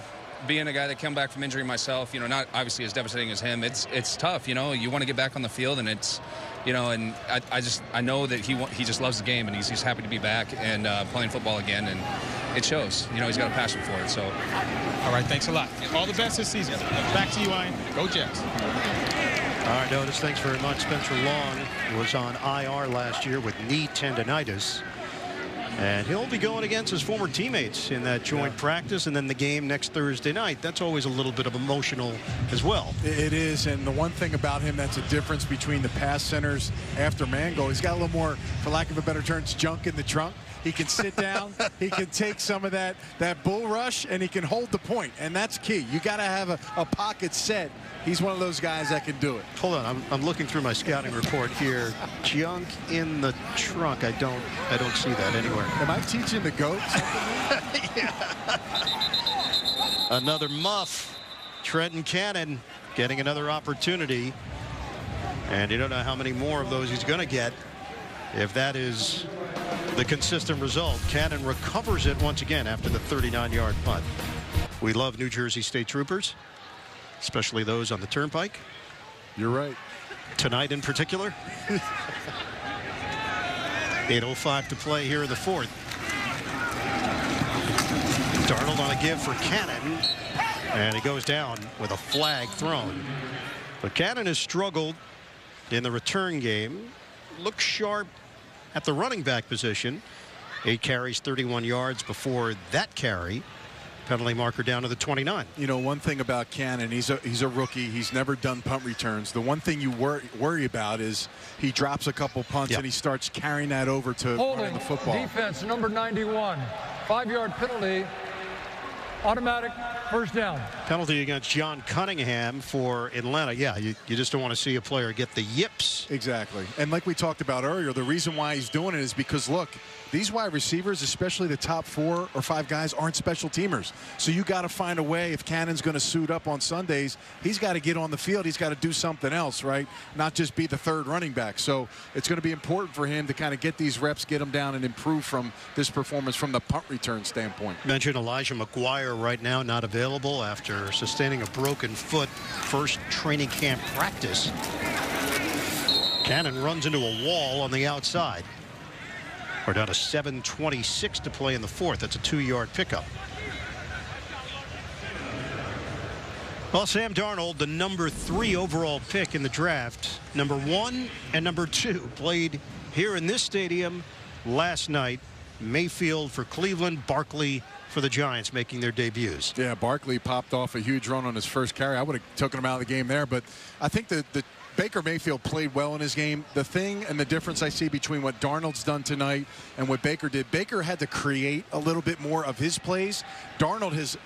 being a guy that came back from injury myself, you know, not obviously as devastating as him, it's tough, you know. You want to get back on the field, and it's, you know, and I know that he just loves the game, and he's happy to be back and playing football again, and it shows. You know, he's got a passion for it. So, all right, thanks a lot. All the best this season. Back to you, Ian. Go Jets. All right, Otis, thanks very much. Spencer Long was on IR last year with knee tendonitis. And he'll be going against his former teammates in that joint practice and then the game next Thursday night. That's always a little bit of emotional as well. It is, and the one thing about him that's a difference between the pass centers after Mango, he's got a little more, for lack of a better term, junk in the trunk. He can sit down, he can take some of that bull rush, and he can hold the point, and that's key. You got to have a pocket set. He's one of those guys that can do it. Hold on, I'm looking through my scouting report here. Junk in the trunk. I don't see that anywhere. Am I teaching the goats? Another muff. Trenton Cannon getting another opportunity, and you don't know how many more of those he's going to get if that is the consistent result. Cannon recovers it once again after the 39-yard punt. We love New Jersey State Troopers, especially those on the turnpike. You're right. Tonight in particular. 8:05 to play here in the fourth. Darnold on a give for Cannon, and he goes down with a flag thrown. But Cannon has struggled in the return game. Looks sharp at the running back position. 8 carries, 31 yards before that carry. penalty marker down to the 29. You know, one thing about Cannon, he's a rookie. He's never done punt returns. The one thing you worry about is he drops a couple punts and he starts carrying that over to running the football. Defense, number 91. 5-yard penalty. Automatic first down. Penalty against John Cunningham for Atlanta. Yeah, you just don't want to see a player get the yips. Exactly. And like we talked about earlier, the reason why he's doing it is because, look, these wide receivers, especially the top 4 or 5 guys, aren't special teamers. So you got to find a way. If Cannon's going to suit up on Sundays, he's got to get on the field. He's got to do something else, right? Not just be the 3rd running back. So it's going to be important for him to kind of get these reps, get them down, and improve from this performance from the punt return standpoint. Mentioned Elijah McGuire right now not available after sustaining a broken foot. First training camp practice. Cannon runs into a wall on the outside. We're down to 7:26 to play in the 4th. That's a 2-yard pickup. Well, Sam Darnold, the number 3 overall pick in the draft, number 1 and number 2, played here in this stadium last night. Mayfield for Cleveland, Barkley for the Giants making their debuts. Yeah, Barkley popped off a huge run on his first carry. I would have taken him out of the game there, but I think the Baker Mayfield played well in his game. The thing and the difference I see between what Darnold's done tonight and what Baker did, Baker had to create a little bit more of his plays. Darnold has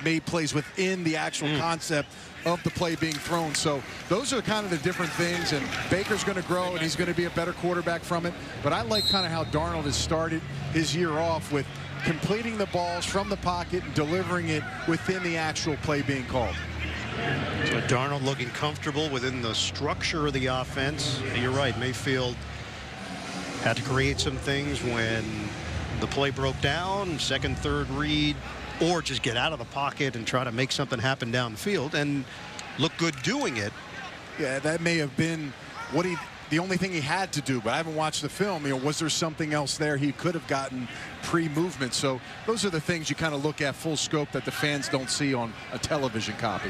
made plays within the actual concept of the play being thrown. So those are kind of the different things, and Baker's going to grow and he's going to be a better quarterback from it. But I like kind of how Darnold has started his year off with completing the balls from the pocket and delivering it within the actual play being called. So Darnold looking comfortable within the structure of the offense. You're right, Mayfield had to create some things when the play broke down, second, third read, or just get out of the pocket and try to make something happen downfield and look good doing it. Yeah, that may have been what the only thing he had to do, but I haven't watched the film. You know, was there something else there he could have gotten pre-movement? So those are the things you kind of look at full scope that the fans don't see on a television copy.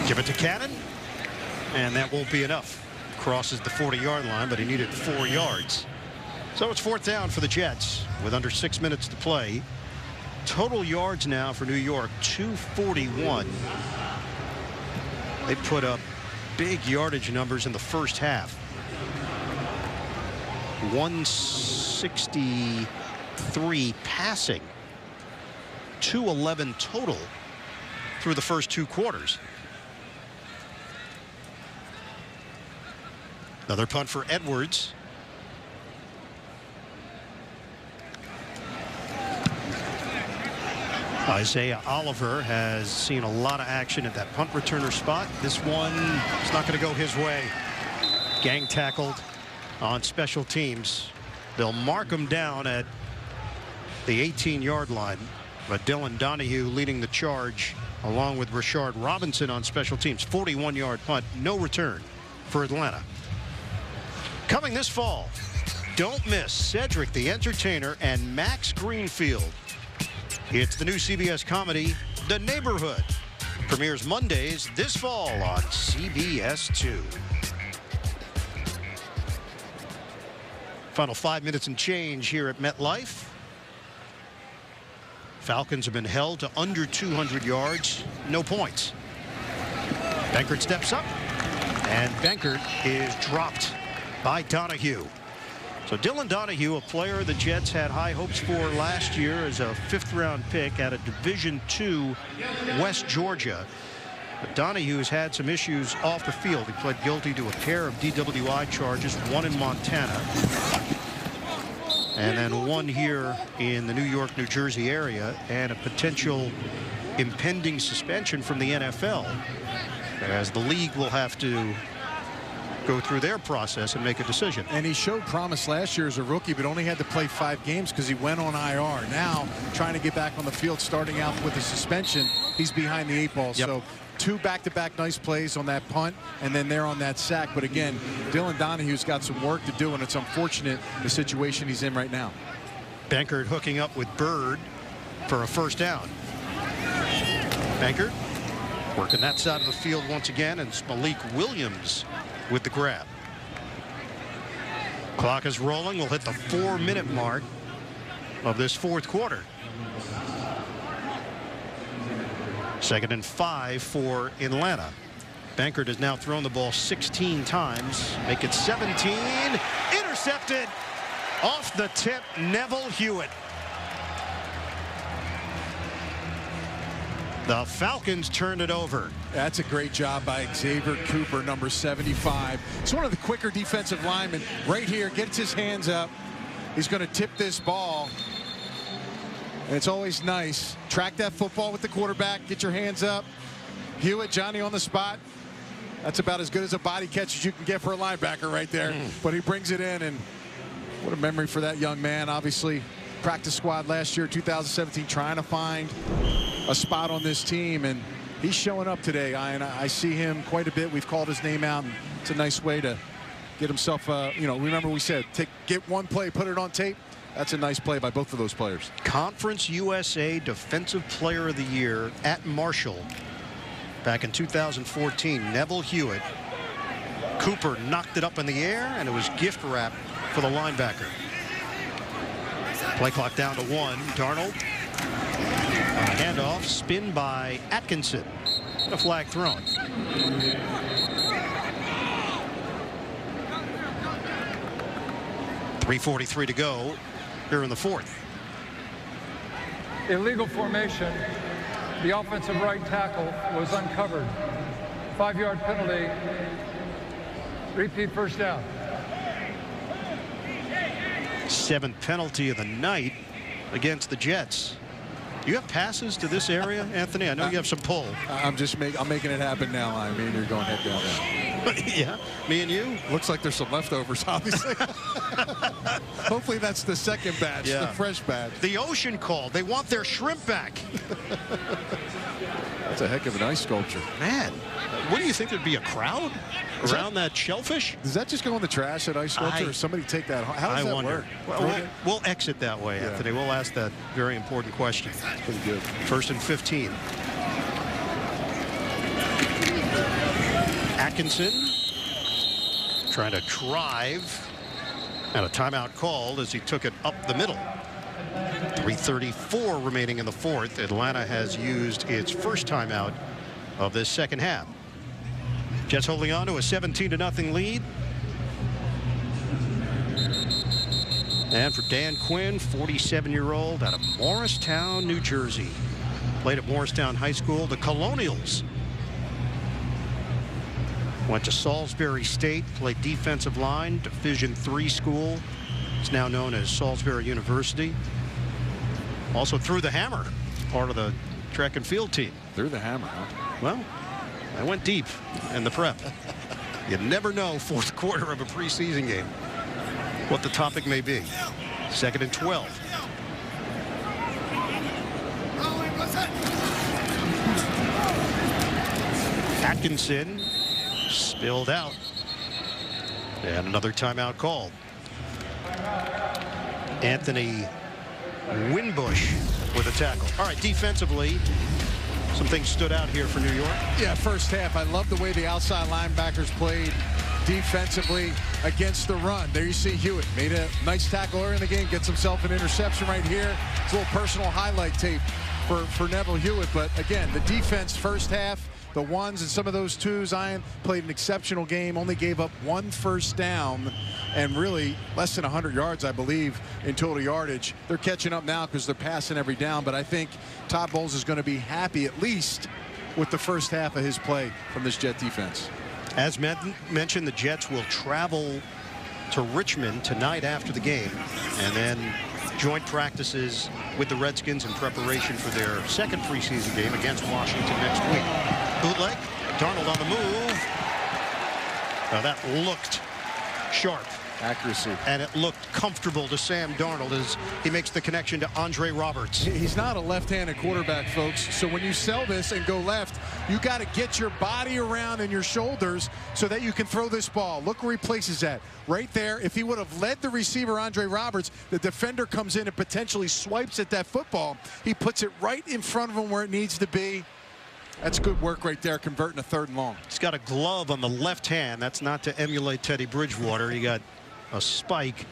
Give it to Cannon, and that won't be enough. Crosses the 40-yard line, but he needed 4 yards. So it's 4th down for the Jets with under 6 minutes to play. Total yards now for New York, 241. They put up big yardage numbers in the first half. 163 passing, 211 total through the first 2 quarters. Another punt for Edwards. Isaiah Oliver has seen a lot of action at that punt returner spot. This one is not going to go his way. Gang tackled on special teams. They'll mark him down at the 18-yard line. But Dylan Donahue leading the charge along with Rashard Robinson on special teams. 41-yard punt, no return for Atlanta. Coming this fall, don't miss Cedric the Entertainer and Max Greenfield. It's the new CBS comedy, The Neighborhood. Premieres Mondays this fall on CBS 2. Final 5 minutes and change here at MetLife. Falcons have been held to under 200 yards, no points. Benkert steps up, and Benkert is dropped by Donahue. So Dylan Donahue, a player the Jets had high hopes for last year as a 5th-round pick out of Division II West Georgia. But Donahue has had some issues off the field. He pled guilty to a pair of DWI charges, one in Montana, and then one here in the New York, New Jersey area, and a potential impending suspension from the NFL, as the league will have to go through their process and make a decision. And he showed promise last year as a rookie, but only had to play 5 games because he went on IR. Now, trying to get back on the field, starting out with a suspension, he's behind the 8 ball. Yep. So 2 back-to-back nice plays on that punt, and then there on that sack. But again, Dylan Donahue's got some work to do, and it's unfortunate the situation he's in right now. Benkert hooking up with Bird for a first down. Benkert working that side of the field once again, and it's Malik Williams with the grab. Clock is rolling. We'll hit the 4-minute mark of this 4th quarter. 2nd and 5 for Atlanta. Bankert has now thrown the ball 16 times. Make it 17. Intercepted. Off the tip, Neville Hewitt. The Falcons turned it over. That's a great job by Xavier Cooper, number 75. It's one of the quicker defensive linemen right here. Gets his hands up. He's going to tip this ball. And it's always nice. Track that football with the quarterback. Get your hands up. Hewitt, Johnny on the spot. That's about as good as a body catch as you can get for a linebacker right there. But he brings it in, and what a memory for that young man. Obviously, practice squad last year, 2017, trying to find a spot on this team, and he's showing up today. I see him quite a bit. We've called his name out, and it's a nice way to get himself, remember we said, get one play, put it on tape. That's a nice play by both of those players. Conference USA Defensive Player of the Year at Marshall back in 2014. Neville Hewitt. Cooper knocked it up in the air, and it was gift wrap for the linebacker. Play clock down to 1. Darnold. Handoff, spin by Atkinson. A flag thrown. .343 to go here in the 4th. Illegal formation. The offensive right tackle was uncovered. 5-yard penalty. Repeat first down. 7th penalty of the night against the Jets. You have passes to this area, Anthony? I know you have some pull. I'm making it happen now. I mean, you're going head down now. Yeah, me and you. Looks like there's some leftovers, obviously. Hopefully that's the second batch, the fresh batch. The Ocean called. They want their shrimp back. That's a heck of an ice sculpture. Man, what do you think? There'd be a crowd around that shellfish? Does that just go in the trash, that ice sculpture, or somebody take that? How does that work? Well, we'll exit that way, Anthony. We'll ask that very important question. Pretty good. 1st and 15. Atkinson trying to drive, and a timeout called as he took it up the middle. 3:34 remaining in the 4th. Atlanta has used its first timeout of this second half. Jets holding on to a 17-0 lead. And for Dan Quinn, 47-year-old out of Morristown, New Jersey. Played at Morristown High School. The Colonials went to Salisbury State, played defensive line, Division III school. It's now known as Salisbury University. Also threw the hammer, part of the track and field team. Threw the hammer, huh? Well, I went deep in the prep. You never know, 4th quarter of a preseason game, what the topic may be. 2nd and 12. Atkinson spilled out. And another timeout called. Anthony Winbush with a tackle. All right, defensively, some things stood out here for New York. Yeah, first half, I love the way the outside linebackers played defensively against the run. There you see Hewitt made a nice tackle early in the game, gets himself an interception right here. It's a little personal highlight tape for Neville Hewitt. But again, the defense first half, the ones and some of those twos, Ian played an exceptional game, only gave up 1 first down and really less than 100 yards, I believe, in total yardage. They're catching up now because they're passing every down, but I think Todd Bowles is going to be happy at least with the first half of his play from this Jet defense. As mentioned, the Jets will travel to Richmond tonight after the game, and then joint practices with the Redskins in preparation for their 2nd preseason game against Washington next week. Bootleg, Darnold on the move. Now that looked sharp. Accuracy. And it looked comfortable to Sam Darnold as he makes the connection to Andre Roberts. He's not a left-handed quarterback, folks. So when you sell this and go left, you got to get your body around and your shoulders so that you can throw this ball. Look where he places that. Right there. If he would have led the receiver, Andre Roberts, the defender comes in and potentially swipes at that football. He puts it right in front of him where it needs to be. That's good work right there, converting a 3rd and long. He's got a glove on the left hand. That's not to emulate Teddy Bridgewater. He got a spike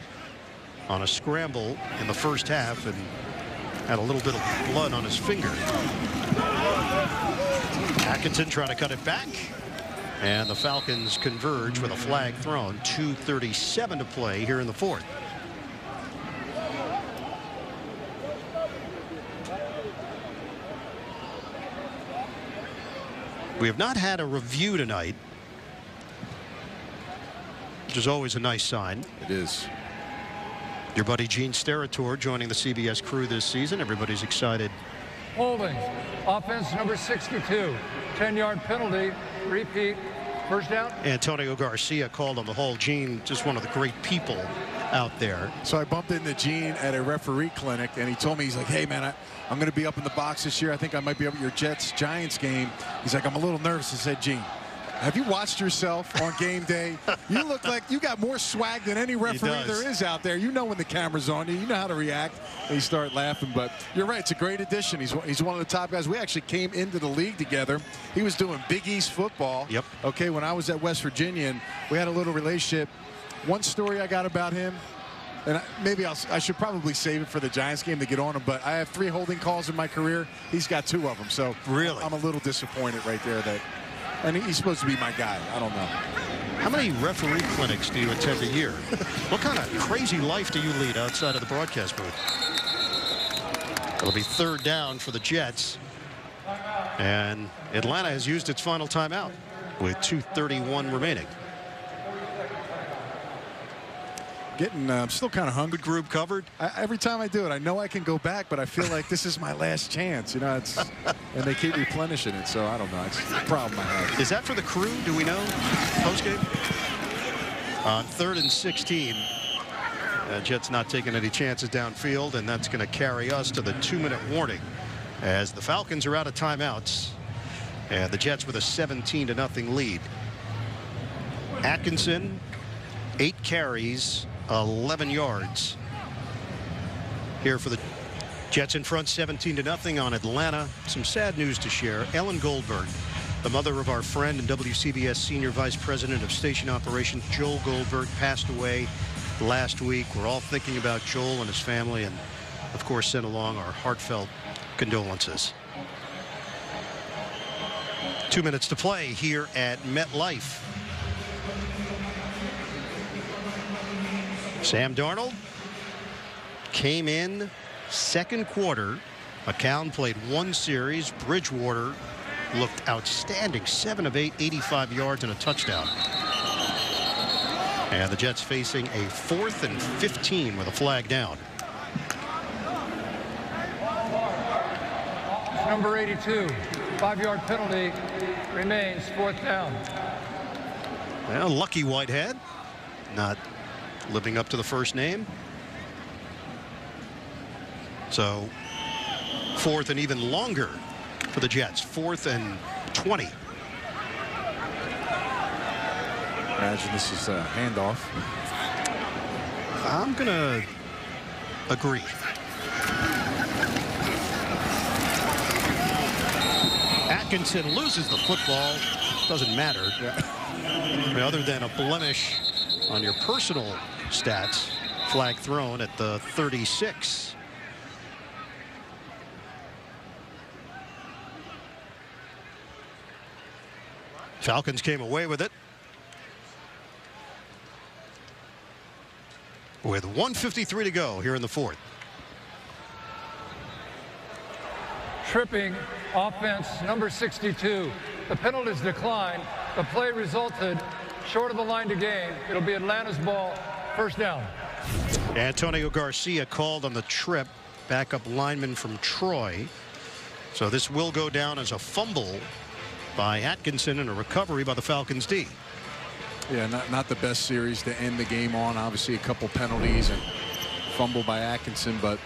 on a scramble in the first half and had a little bit of blood on his finger. Atkinson trying to cut it back. And the Falcons converge with a flag thrown. 2:37 to play here in the fourth. We have not had a review tonight, which is always a nice sign. It is. Your buddy Gene Steratore joining the CBS crew this season. Everybody's excited. Holding. Offense number 62. 10-yard penalty. Repeat. First down. Antonio Garcia called on the hold. Gene, just one of the great people out there. So I bumped into Gene at a referee clinic, and he told me, he's like, hey, man, I'm going to be up in the box this year. I think I might be up at your Jets-Giants game. He's like, I'm a little nervous. I said, Gene, have you watched yourself on game day? You look like you got more swag than any referee there is out there. You know when the camera's on you. You know how to react. And you start laughing. But you're right. It's a great addition. He's one of the top guys. We actually came into the league together. He was doing Big East football. Yep. Okay, when I was at West Virginia, and we had a little relationship. One story I got about him, and maybe I should probably save it for the Giants game to get on him, but I have 3 holding calls in my career. He's got 2 of them. So really, I'm a little disappointed right there that. And he's supposed to be my guy. I don't know. How many referee clinics do you attend a year? What kind of crazy life do you lead outside of the broadcast booth? It'll be 3rd down for the Jets. And Atlanta has used its final timeout with 2:31 remaining. I'm still kind of hungry. Good group covered. Every time I do it, I know I can go back, but I feel like this is my last chance. You know, and they keep replenishing it. So I don't know. It's a problem I have. Is that for the crew? Do we know? Postgame? On 3rd and 16. Jets not taking any chances downfield, and that's going to carry us to the 2-minute warning as the Falcons are out of timeouts, and the Jets with a 17-0 lead. Atkinson, 8 carries. 11 yards here for the Jets in front, 17-0 on Atlanta. Some sad news to share. Ellen Goldberg, the mother of our friend and WCBS Senior Vice President of Station Operations, Joel Goldberg, passed away last week. We're all thinking about Joel and his family, and of course sent along our heartfelt condolences. 2 minutes to play here at MetLife. Sam Darnold came in 2nd quarter. McCown played 1 series. Bridgewater looked outstanding. 7 of 8, 85 yards and a touchdown. And the Jets facing a 4th and 15 with a flag down. Number 82, 5-yard penalty remains, 4th down. Well, lucky Whitehead, not living up to the first name. So 4th and even longer for the Jets. 4th and 20. Imagine this is a handoff. I'm gonna agree. Atkinson loses the football. Doesn't matter. I mean, other than a blemish on your personal stats. Flag thrown at the 36. Falcons came away with it with 1:53 to go here in the 4th. Tripping offense number 62. The penalties declined. The play resulted short of the line to gain. It'll be Atlanta's ball. 1st down. Antonio Garcia called on the trip. Backup lineman from Troy. So this will go down as a fumble by Atkinson and a recovery by the Falcons D. Yeah, not the best series to end the game on. Obviously a couple penalties and fumble by Atkinson, but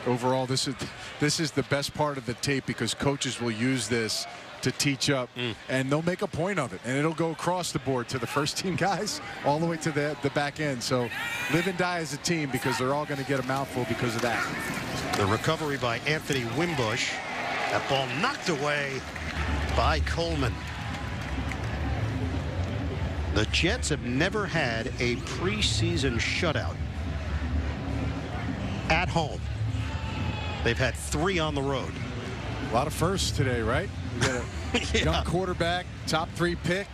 overall this is the best part of the tape because coaches will use this to teach up, and they'll make a point of it, and it'll go across the board to the first team guys all the way to the back end. So live and die as a team because they're all going to get a mouthful because of that. The recovery by Anthony Wimbush. That ball knocked away by Coleman. The Jets have never had a preseason shutout at home. They've had 3 on the road. lot of firsts today, right? We got a young quarterback, top 3 pick,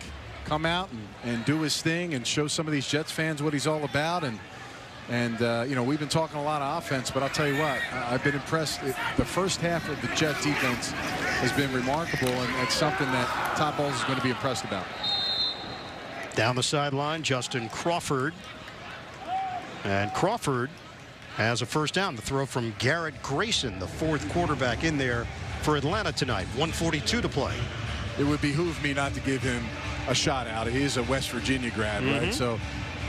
come out and do his thing and show some of these Jets fans what he's all about. And you know, we've been talking a lot of offense, but I'll tell you what, I've been impressed. The first half of the Jet defense has been remarkable, and it's something that Todd Bowles is going to be impressed about. Down the sideline, Justin Crawford. And Crawford has a first down. The throw from Garrett Grayson, the 4th quarterback in there for Atlanta tonight. 1:42 to play. It would behoove me not to give him a shot out. He is a West Virginia grad, right? So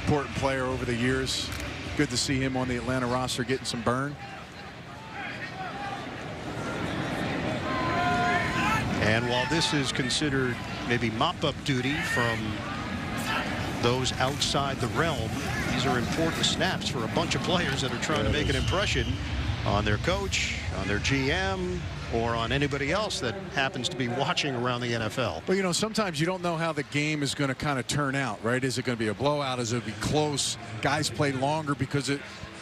important player over the years. Good to see him on the Atlanta roster getting some burn. And while this is considered maybe mop-up duty from those outside the realm, these are important snaps for a bunch of players that are trying to make an impression on their coach, on their GM, or on anybody else that happens to be watching around the NFL. Well, you know, sometimes you don't know how the game is going to kind of turn out, right? Is it going to be a blowout? Is it going to be close? Guys play longer because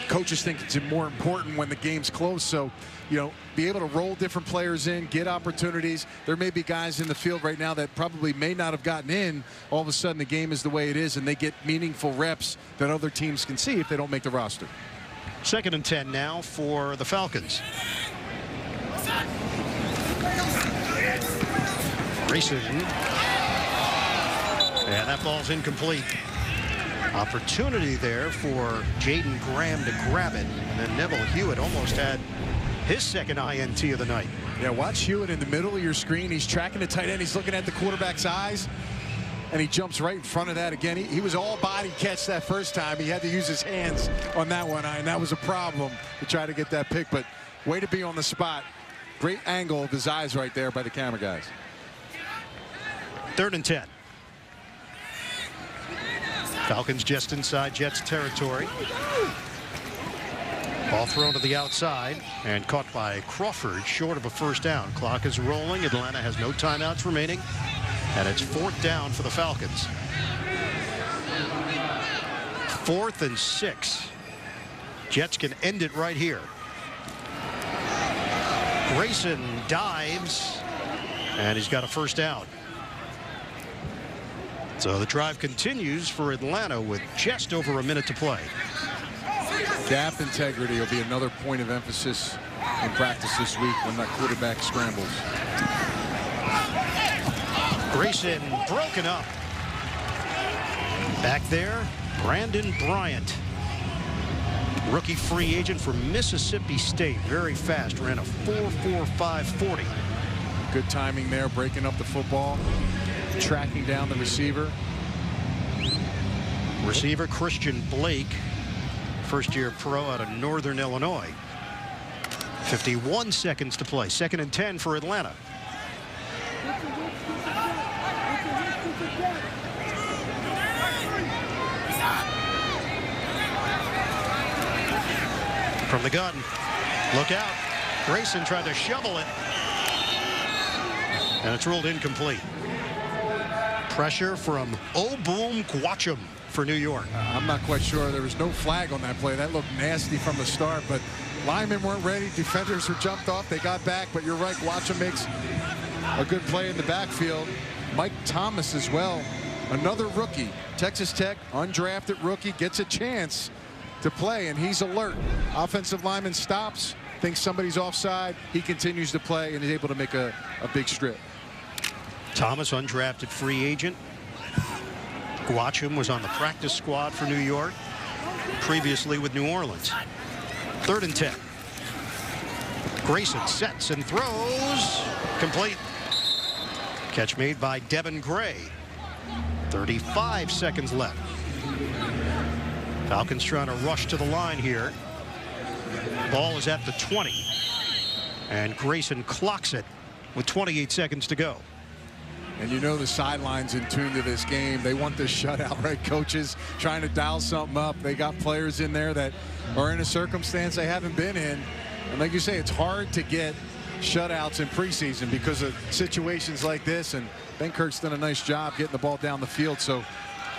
coaches think it's more important when the game's close. So, you know, be able to roll different players in, get opportunities. There may be guys in the field right now that probably may not have gotten in. All of a sudden, the game is the way it is, and they get meaningful reps that other teams can see if they don't make the roster. 2nd and 10 now for the Falcons. Grayson. And that ball's incomplete. Opportunity there for Jaden Graham to grab it. And then Neville Hewitt almost had his 2nd INT of the night. Yeah, watch Hewitt in the middle of your screen. He's tracking the tight end. He's looking at the quarterback's eyes. And he jumps right in front of that again. He was all body catch that first time. He had to use his hands on that one. And that was a problem to try to get that pick. But way to be on the spot. Great angle of his eyes right there by the camera guys. 3rd and 10. Falcons just inside Jets territory. Ball thrown to the outside and caught by Crawford short of a first down. Clock is rolling. Atlanta has no timeouts remaining. And it's 4th down for the Falcons. 4th and 6. Jets can end it right here. Grayson dives, and he's got a first down. So the drive continues for Atlanta with just over a minute to play. Gap integrity will be another point of emphasis in practice this week when that quarterback scrambles. Grayson broken up. Back there, Brandon Bryant. Rookie free agent from Mississippi State. Very fast. Ran a 4.45 40. Good timing there, breaking up the football, tracking down the receiver. Receiver Christian Blake, first-year pro out of Northern Illinois. 51 seconds to play. 2nd and 10 for Atlanta. From the gun. Look out. Grayson tried to shovel it. And it's ruled incomplete. Pressure from Obum Gwacham for New York. I'm not quite sure. There was no flag on that play. That looked nasty from the start, but linemen weren't ready. Defenders were jumped off. They got back, but you're right. Gwacham makes a good play in the backfield. Mike Thomas as well. Another rookie. Texas Tech, undrafted rookie, gets a chance to play, and he's alert. Offensive lineman stops, thinks somebody's offside. He continues to play and is able to make a big strip. Thomas, undrafted free agent. Gwacham was on the practice squad for New York, previously with New Orleans. 3rd and 10. Grayson sets and throws. Complete. Catch made by Devin Gray. 35 seconds left. Falcons trying to rush to the line here. Ball is at the 20. And Grayson clocks it with 28 seconds to go. And you know the sidelines in tune to this game. They want this shutout, right? Coaches trying to dial something up. They got players in there that are in a circumstance they haven't been in. And like you say, it's hard to get shutouts in preseason because of situations like this. And Ben Kirk's done a nice job getting the ball down the field. So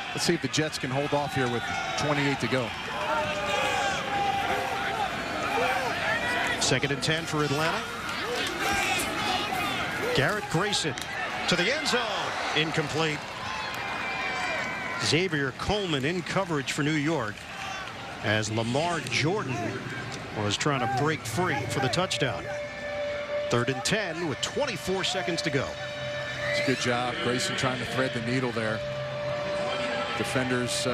let's see if the Jets can hold off here with 28 to go. 2nd and 10 for Atlanta. Garrett Grayson to the end zone. Incomplete. Xavier Coleman in coverage for New York as Lamar Jordan was trying to break free for the touchdown. 3rd and 10 with 24 seconds to go. It's a good job. Grayson trying to thread the needle there. Defenders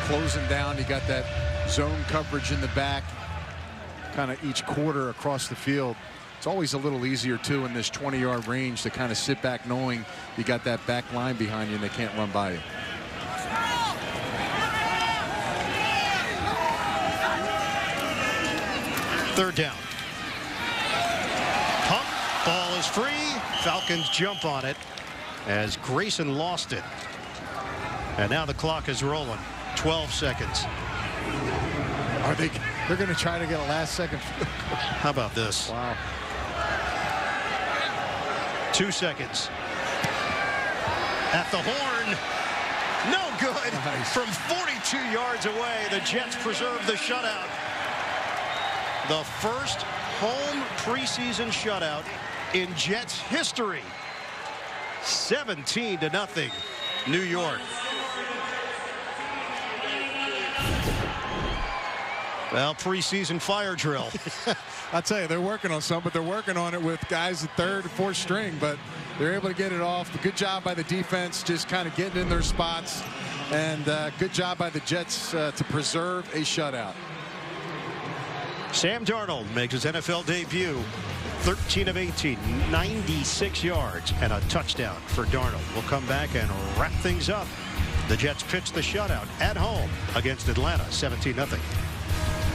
closing down. You got that zone coverage in the back. Kind of each quarter across the field. It's always a little easier, too, in this 20-yard range to kind of sit back knowing you got that back line behind you and they can't run by you. Third down. Pump. Ball is free. Falcons jump on it as Grayson lost it. And now the clock is rolling. 12 seconds. They're going to try to get a last-second. How about this? Wow. 2 seconds. At the horn. No good. Nice. From 42 yards away, the Jets preserve the shutout. The first home preseason shutout in Jets history. 17-0, New York. Well, preseason fire drill. I'll tell you, they're working on some, but they're working on it with guys at 3rd and 4th string, but they're able to get it off. Good job by the defense, just kind of getting in their spots, and good job by the Jets to preserve a shutout. Sam Darnold makes his NFL debut. 13 of 18, 96 yards, and a touchdown for Darnold. We'll come back and wrap things up. The Jets pitch the shutout at home against Atlanta, 17-0.